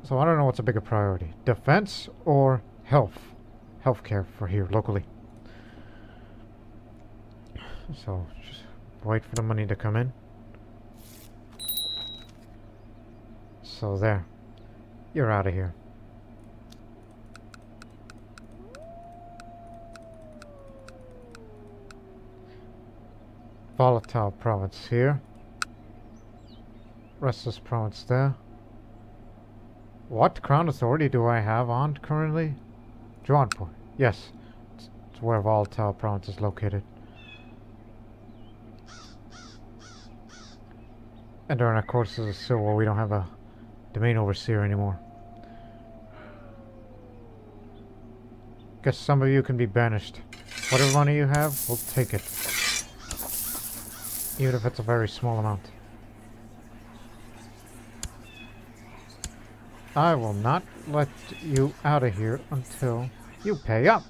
So I don't know what's a bigger priority. Defense or health? Healthcare for here, locally. So, just wait for the money to come in. So there. You're out of here. Volatile province here. Restless province there. What crown authority do I have on currently? Jaunpur. Yes. It's where Volatile province is located. And during our course of the Civil War, we don't have a domain overseer anymore. Guess some of you can be banished. Whatever money you have, we'll take it. Even if it's a very small amount. I will not let you out of here until you pay up.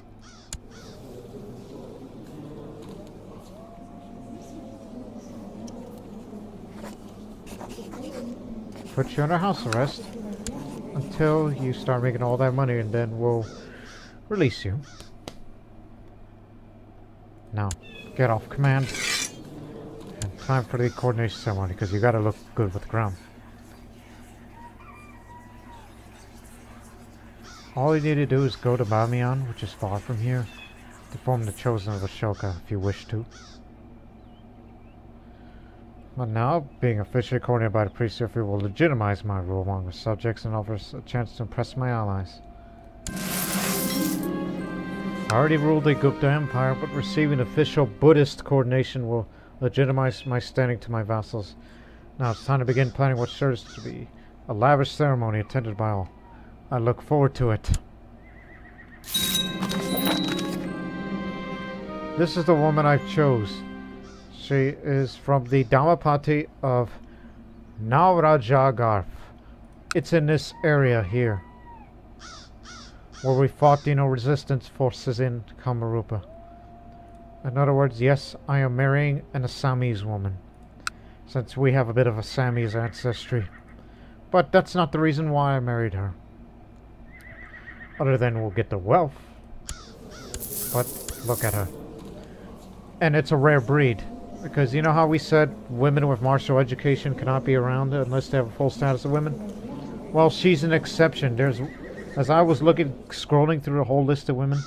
Put you under house arrest until you start making all that money, and then we'll release you. Now, get off command. And time for the coordination ceremony, because you gotta look good with the ground. All you need to do is go to Bamiyan, which is far from here, to form the Chosen of Ashoka if you wish to. But now, being officially coordinated by the priesthood, will legitimize my rule among the subjects and offers a chance to impress my allies. I already ruled the Gupta Empire, but receiving official Buddhist coordination will legitimize my standing to my vassals Now it's time to begin planning what sure is to be a lavish ceremony attended by all. I look forward to it. This is the woman I chose. She is from the Dhammapati of Navrajagarh. It's in this area here, where we fought resistance forces in Kamarupa. In other words, yes, I am marrying an Assamese woman, since we have a bit of Assamese ancestry. But that's not the reason why I married her. Other than we'll get the wealth. But look at her. And it's a rare breed. Because you know how we said women with martial education cannot be around unless they have a full status of women? Well, she's an exception. As I was scrolling through the whole list of women,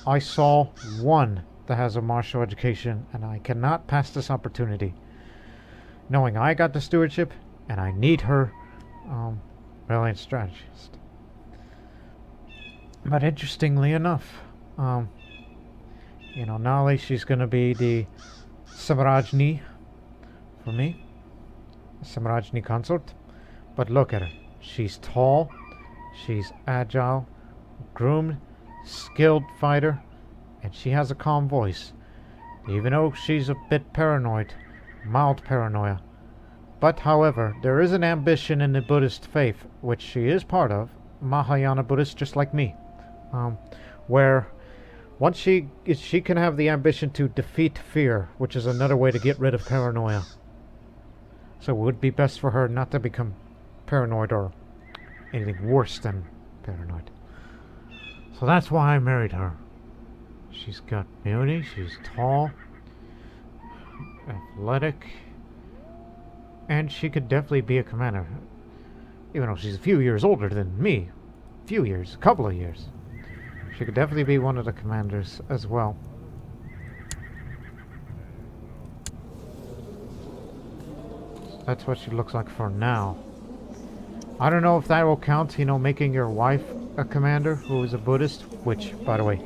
I saw one that has a martial education, and I cannot pass this opportunity. Knowing I got the stewardship, and I need her brilliant strategist. But interestingly enough, not only she's going to be the Samrajni for me, Samrajni consort, but look at her. She's tall, she's agile, groomed, skilled fighter, and she has a calm voice, even though she's a bit paranoid, mild paranoia. But however, there is an ambition in the Buddhist faith, which she is part of, Mahayana Buddhist, just like me, where once she can have the ambition to defeat fear, which is another way to get rid of paranoia. So it would be best for her not to become paranoid or anything worse than paranoid. So that's why I married her. She's got beauty, she's tall, athletic, and she could definitely be a commander. Even though she's a few years older than me. A couple of years. She could definitely be one of the commanders as well. That's what she looks like for now. I don't know if that will count, making your wife a commander who is a Buddhist, which, by the way,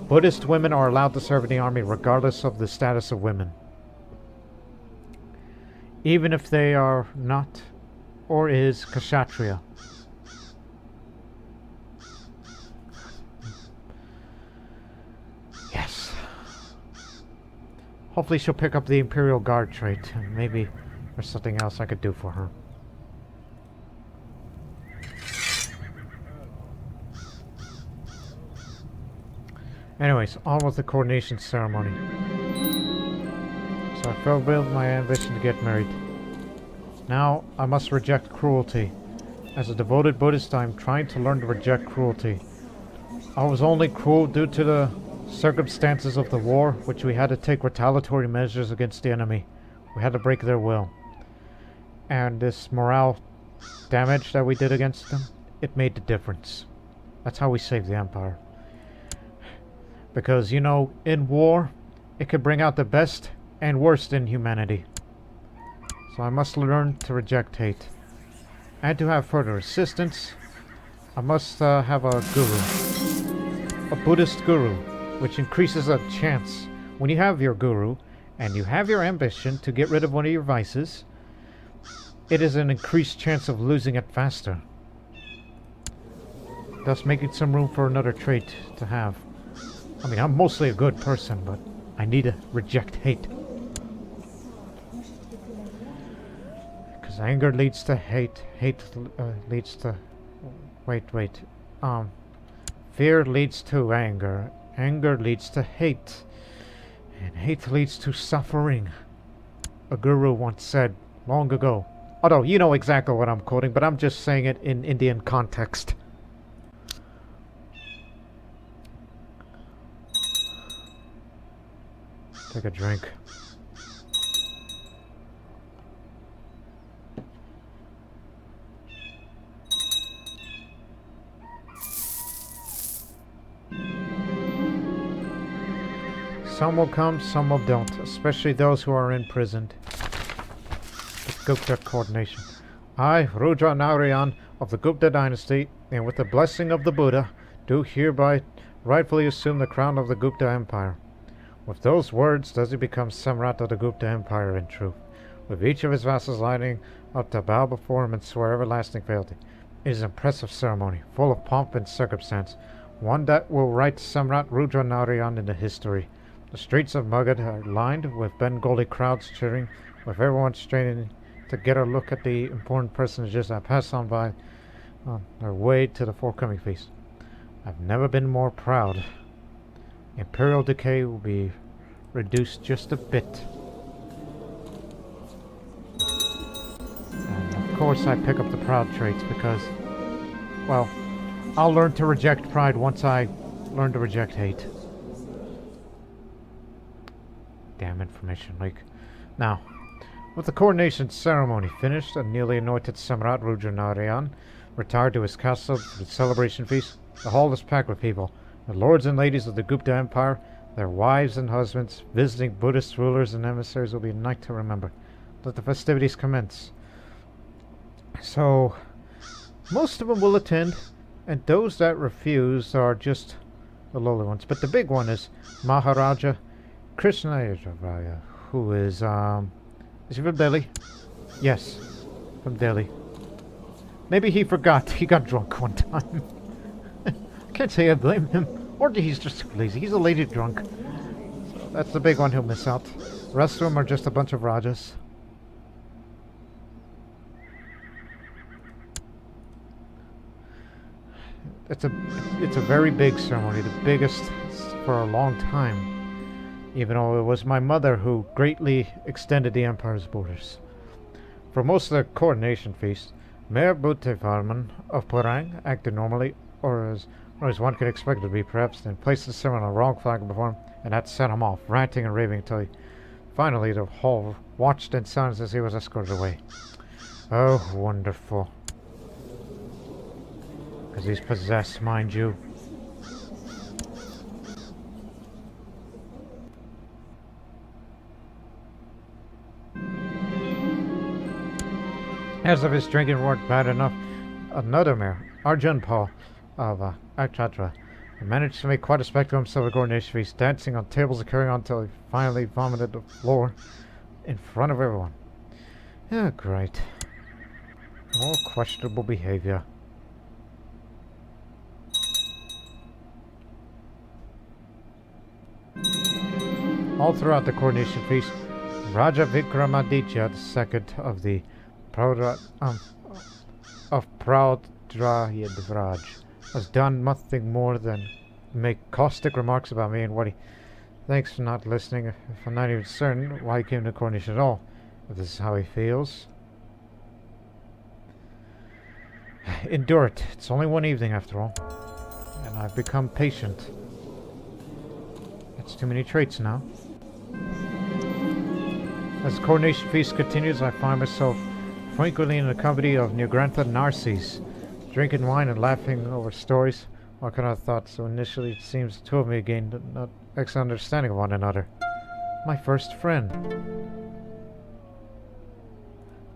Buddhist women are allowed to serve in the army regardless of the status of women. Even if they are not or is Kshatriya. Yes. Hopefully she'll pick up the Imperial Guard trait, and maybe there's something else I could do for her. Anyways, on with the coronation ceremony. So I fulfilled my ambition to get married. Now I must reject cruelty. As a devoted Buddhist, I am trying to learn to reject cruelty. I was only cruel due to the circumstances of the war, which we had to take retaliatory measures against the enemy. We had to break their will. And this morale damage that we did against them, it made the difference. That's how we saved the Empire. Because, in war, it could bring out the best and worst in humanity. So I must learn to reject hate. And to have further assistance, I must have a guru. A Buddhist guru, which increases a chance. When you have your guru, and you have your ambition to get rid of one of your vices, it is an increased chance of losing it faster. Thus making some room for another trait to have. I mean, I'm mostly a good person, but I need to reject hate. Because anger leads to hate. Hate leads to... Wait. Fear leads to anger. Anger leads to hate. And hate leads to suffering. A guru once said, long ago. Although, you know exactly what I'm quoting, but I'm just saying it in Indian context. Take a drink. Some will come, some will don't, especially those who are imprisoned. The Gupta coordination. I, Rudranarayan of the Gupta Dynasty, and with the blessing of the Buddha, do hereby rightfully assume the crown of the Gupta Empire. With those words does he become Samrat of the Gupta Empire in truth. with each of his vassals lining up to bow before him and swear everlasting fealty. It is an impressive ceremony, full of pomp and circumstance, one that will write Samrat Rudranarayan into history. The streets of Magad are lined with Bengali crowds cheering, with everyone straining to get a look at the important personages that pass on by on their way to the forthcoming feast. I've never been more proud. Imperial decay will be reduced just a bit. And of course I pick up the proud traits because, well, I'll learn to reject pride once I learn to reject hate. Damn information leak. Now, with the coronation ceremony finished, a newly anointed Samrat Rudranarayan retired to his castle for the celebration feast. The hall is packed with people, the lords and ladies of the Gupta Empire, their wives and husbands, visiting Buddhist rulers and emissaries. Will be a night to remember. Let the festivities commence. So, most of them will attend, and those that refuse are just the lowly ones. But the big one is Maharaja Krishnayajavaya, who is he from Delhi? Yes, from Delhi. Maybe he forgot. He got drunk one time. Can't say I blame him. Or he's just lazy. He's a lazy drunk. So that's the big one who'll miss out. The rest of them are just a bunch of Rajas. It's a very big ceremony. The biggest for a long time. Even though it was my mother who greatly extended the empire's borders. For most of the coronation feast, Mayor Buttevarman of Parang acted normally, or as one could expect it to be, perhaps, then placed the servant on the wrong flag before him, and that set him off, ranting and raving until finally the hall watched in silence as he was escorted away. Oh, wonderful. Because he's possessed, mind you. As if his drinking weren't bad enough, another mayor, Arjun Paul of Akchatra, managed to make quite a spectacle of himself at the coronation feast, dancing on tables and carrying on until he finally vomited the floor in front of everyone. Yeah, great. More questionable behavior. All throughout the coronation feast, Raja Vikramaditya II of the Proudrayadvraj has done nothing more than make caustic remarks about me and what he thanks for not listening. If I'm not even certain why he came to the coronation at all, if this is how he feels. Endure it. It's only one evening after all, and I've become patient. That's too many traits now. As the coronation feast continues, I find myself frequently in the company of Nirgrantha Narcis, drinking wine and laughing over stories. What could I have thought? So initially it seems the two of me gained an excellent understanding of one another. My first friend.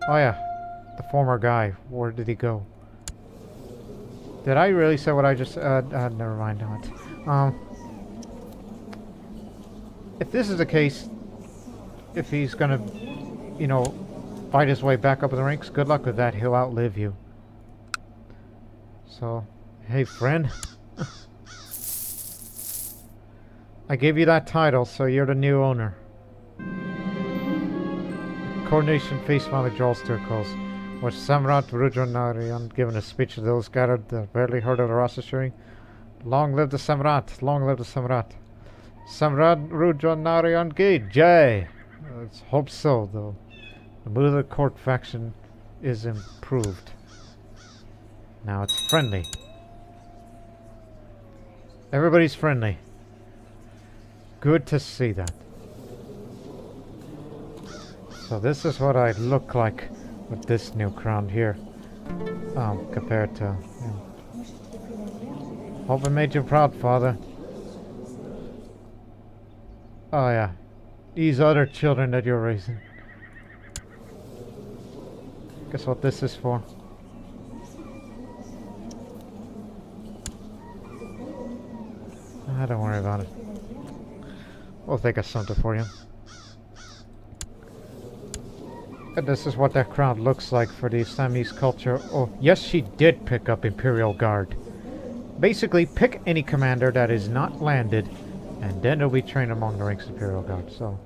Oh yeah, the former guy. Where did he go? Did I really say what I just never mind. If this is the case, if he's gonna, you know, fight his way back up in the ranks, good luck with that. He'll outlive you. So, hey friend. I gave you that title, so you're the new owner. The coronation feast finally draws to a close, with Samrat Rudranarayan giving a speech to those gathered that barely heard of the Rasa cheering. Long live the Samrat! Long live the Samrat! Samrat Rudranarayan Ki Jai! Let's hope so, though. The mood of the court faction is improved. Now it's friendly. Everybody's friendly. Good to see that. So this is what I look like with this new crown here. Compared to... Hope I made you proud, Father. Oh yeah. These other children that you're raising. Guess what this is for? Don't worry about it. We'll think of something for you. And this is what that crowd looks like for the Islamese culture. Oh, yes, she did pick up Imperial Guard. Basically, pick any commander that is not landed, and then they'll be trained among the ranks of Imperial Guard. So,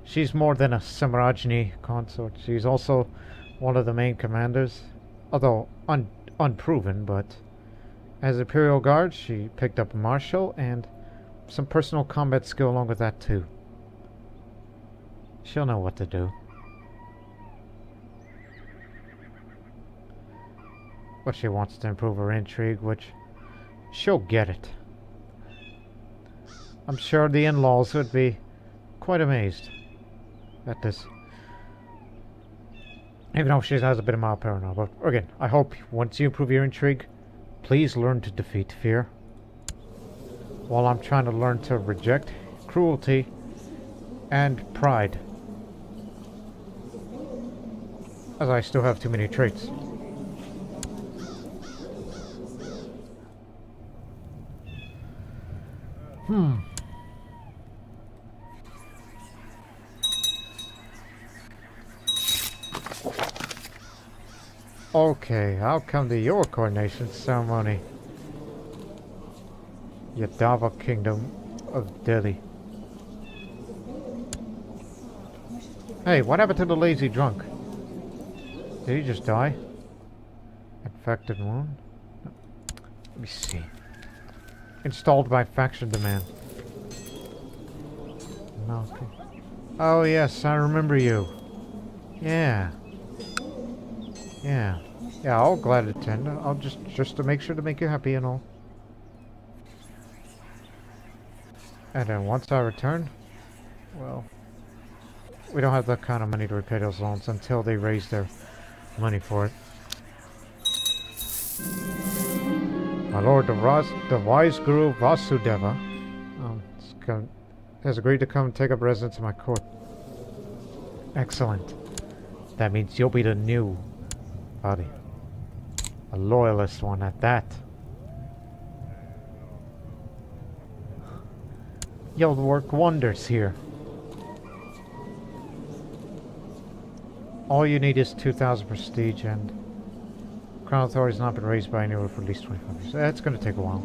she's more than a Samrajni consort. She's also one of the main commanders, although unproven, but as Imperial Guard, she picked up Marshal and some personal combat skill along with that too. She'll know what to do. But she wants to improve her intrigue, which she'll get it. I'm sure the in-laws would be quite amazed at this. Even though she has a bit of mild paranoia. But again, I hope once you improve your intrigue, please learn to defeat fear. While I'm trying to learn to reject cruelty and pride. As I still have too many traits. Okay, I'll come to your coronation ceremony. Yadava Kingdom of Delhi. Hey, what happened to the lazy drunk? Did he just die? Infected wound? Let me see. Installed by faction demand. Okay. Oh yes, I remember you. Yeah. Yeah. Yeah, I'll glad attend. I'll just to make sure to make you happy and all. And then once I return, well, we don't have that kind of money to repay those loans until they raise their money for it. My lord, the wise Guru Vasudeva has agreed to come and take up residence in my court. Excellent. That means you'll be the new body. A loyalist one at that. You'll work wonders here. All you need is 2,000 prestige, and Crown Authority has not been raised by anywhere for at least 25 years. It's going to take a while.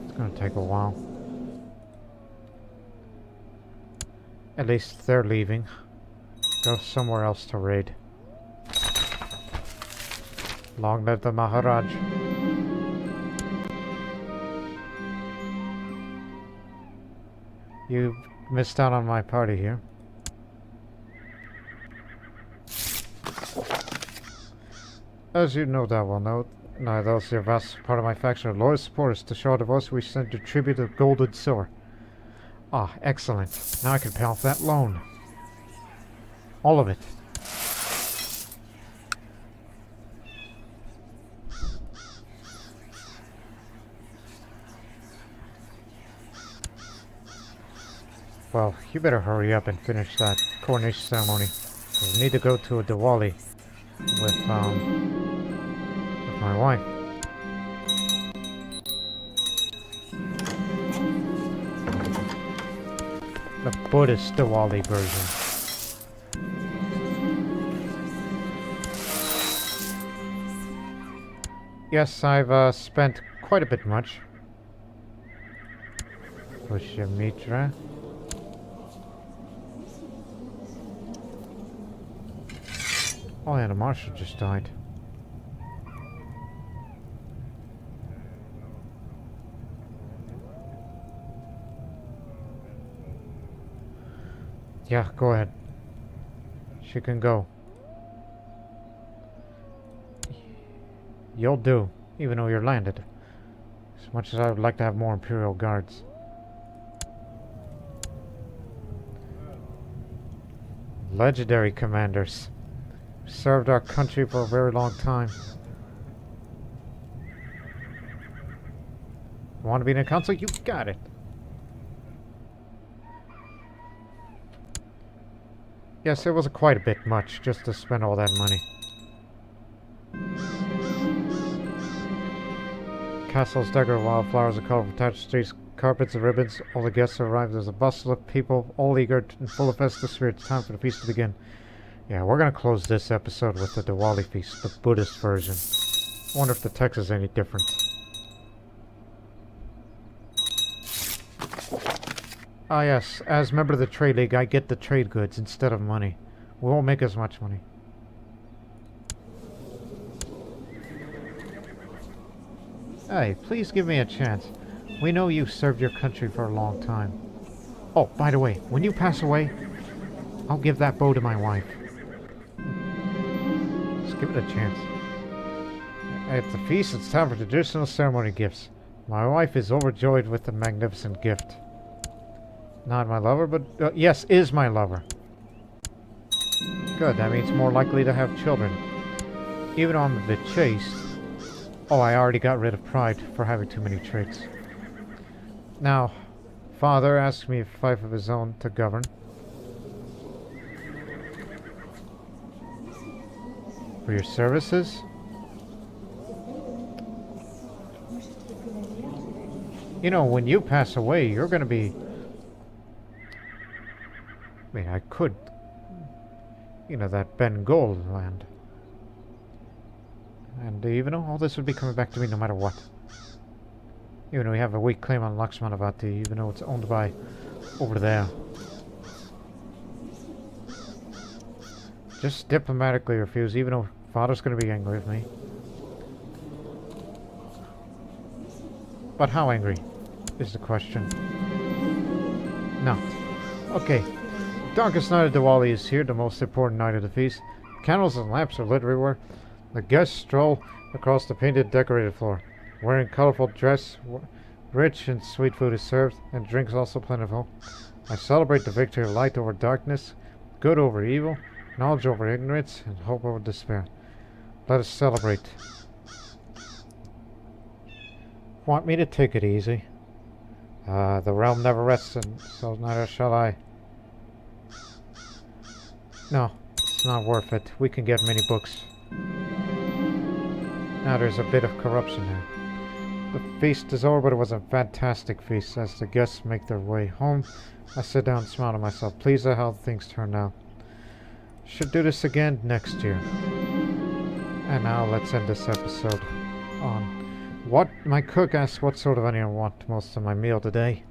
It's going to take a while. At least they're leaving. Go somewhere else to raid. Long live the Maharaj. You missed out on my party here. As you no doubt will know, now those your vassals part of my faction are loyal supporters. To show devotion, we send you tribute of gold and silver. Ah, excellent. Now I can pay off that loan. All of it. Well, you better hurry up and finish that coronation ceremony. We need to go to a Diwali with my wife. The Buddhist Diwali version. Yes, I've spent quite a bit much. Pushamitra. Oh yeah, the marshal just died. Yeah, go ahead. She can go. You'll do, even though you're landed. As much as I would like to have more Imperial Guards. Legendary commanders. Served our country for a very long time. Want to be in a council? You got it. Yes, it was quite a bit much just to spend all that money. Castles decorated with wildflowers and colorful touch streets carpets and ribbons. All the guests arrived. There's a bustle of people, all eager and full of festive spirit. It's time for the feast to begin. Yeah, we're going to close this episode with the Diwali feast, the Buddhist version. I wonder if the text is any different. Ah yes, as member of the Trade League, I get the trade goods instead of money. We won't make as much money. Hey, please give me a chance. We know you served your country for a long time. Oh, by the way, when you pass away, I'll give that bow to my wife. Just give it a chance. At the feast, it's time for traditional ceremony gifts. My wife is overjoyed with the magnificent gift. Not my lover, but yes, is my lover. Good, that means more likely to have children. Even though I'm a bit chaste. Oh, I already got rid of pride for having too many traits. Now, father asks me a fief of his own to govern. For your services? You know, when you pass away, you're going to be... I mean, I could... You know, that Bengal land. And even though all this would be coming back to me no matter what. Even though we have a weak claim on Lakshmanavati, even though it's owned by over there. Just diplomatically refuse, even though father's going to be angry with me. But how angry is the question? Not. Okay. Darkest night of Diwali is here, the most important night of the feast. Candles and lamps are lit everywhere. The guests stroll across the painted, decorated floor. Wearing colorful dress, rich and sweet food is served, and drinks also plentiful. I celebrate the victory of light over darkness, good over evil, knowledge over ignorance, and hope over despair. Let us celebrate. Want me to take it easy? The realm never rests, and so neither shall I. No, it's not worth it. We can get many books. Now there's a bit of corruption here. The feast is over, but it was a fantastic feast. As the guests make their way home, I sit down and smile to myself, pleased at how things turned out. Should do this again next year. And now let's end this episode on what my cook asks what sort of onion I want most of my meal today.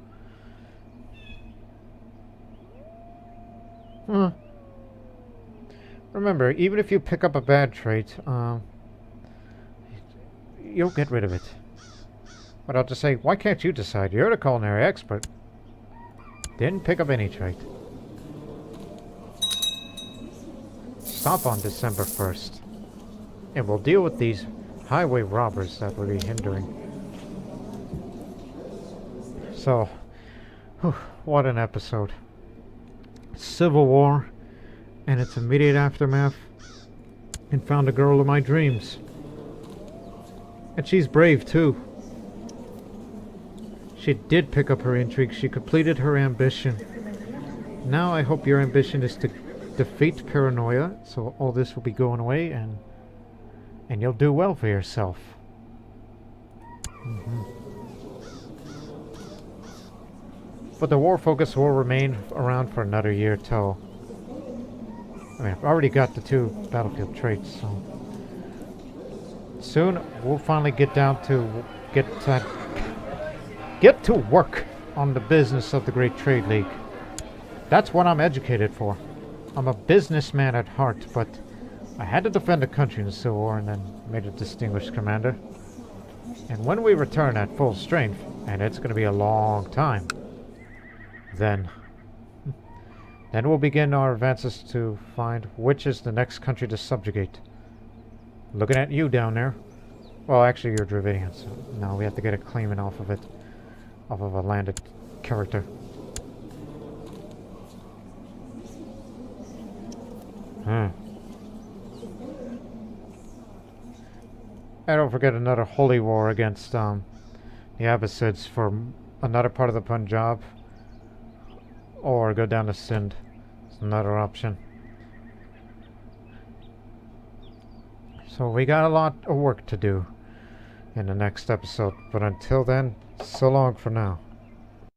Remember, even if you pick up a bad trait, you'll get rid of it. But I'll just say, why can't you decide? You're the culinary expert. Didn't pick up any trait. Stop on December 1st. And we'll deal with these highway robbers that will be hindering. So, what an episode. Civil War and its immediate aftermath, and found a girl of my dreams. And she's brave too. She did pick up her intrigue. She completed her ambition. Now I hope your ambition is to defeat paranoia, so all this will be going away, and you'll do well for yourself. But the war focus will remain around for another year till... I mean, I've already got the 2 battlefield traits, so... Soon, we'll finally get down to... Get to work on the business of the Great Trade League. That's what I'm educated for. I'm a businessman at heart, but I had to defend the country in the Civil War and then made a distinguished commander. And when we return at full strength, and it's going to be a long time, then we'll begin our advances to find which is the next country to subjugate. Looking at you down there. Well, actually, you're Dravidian, so now we have to get a claimant off of it. Off of a landed character. And don't forget another holy war against the Abbasids for another part of the Punjab. Or go down to Sindh. It's another option. So we got a lot of work to do in the next episode. But until then, so long for now.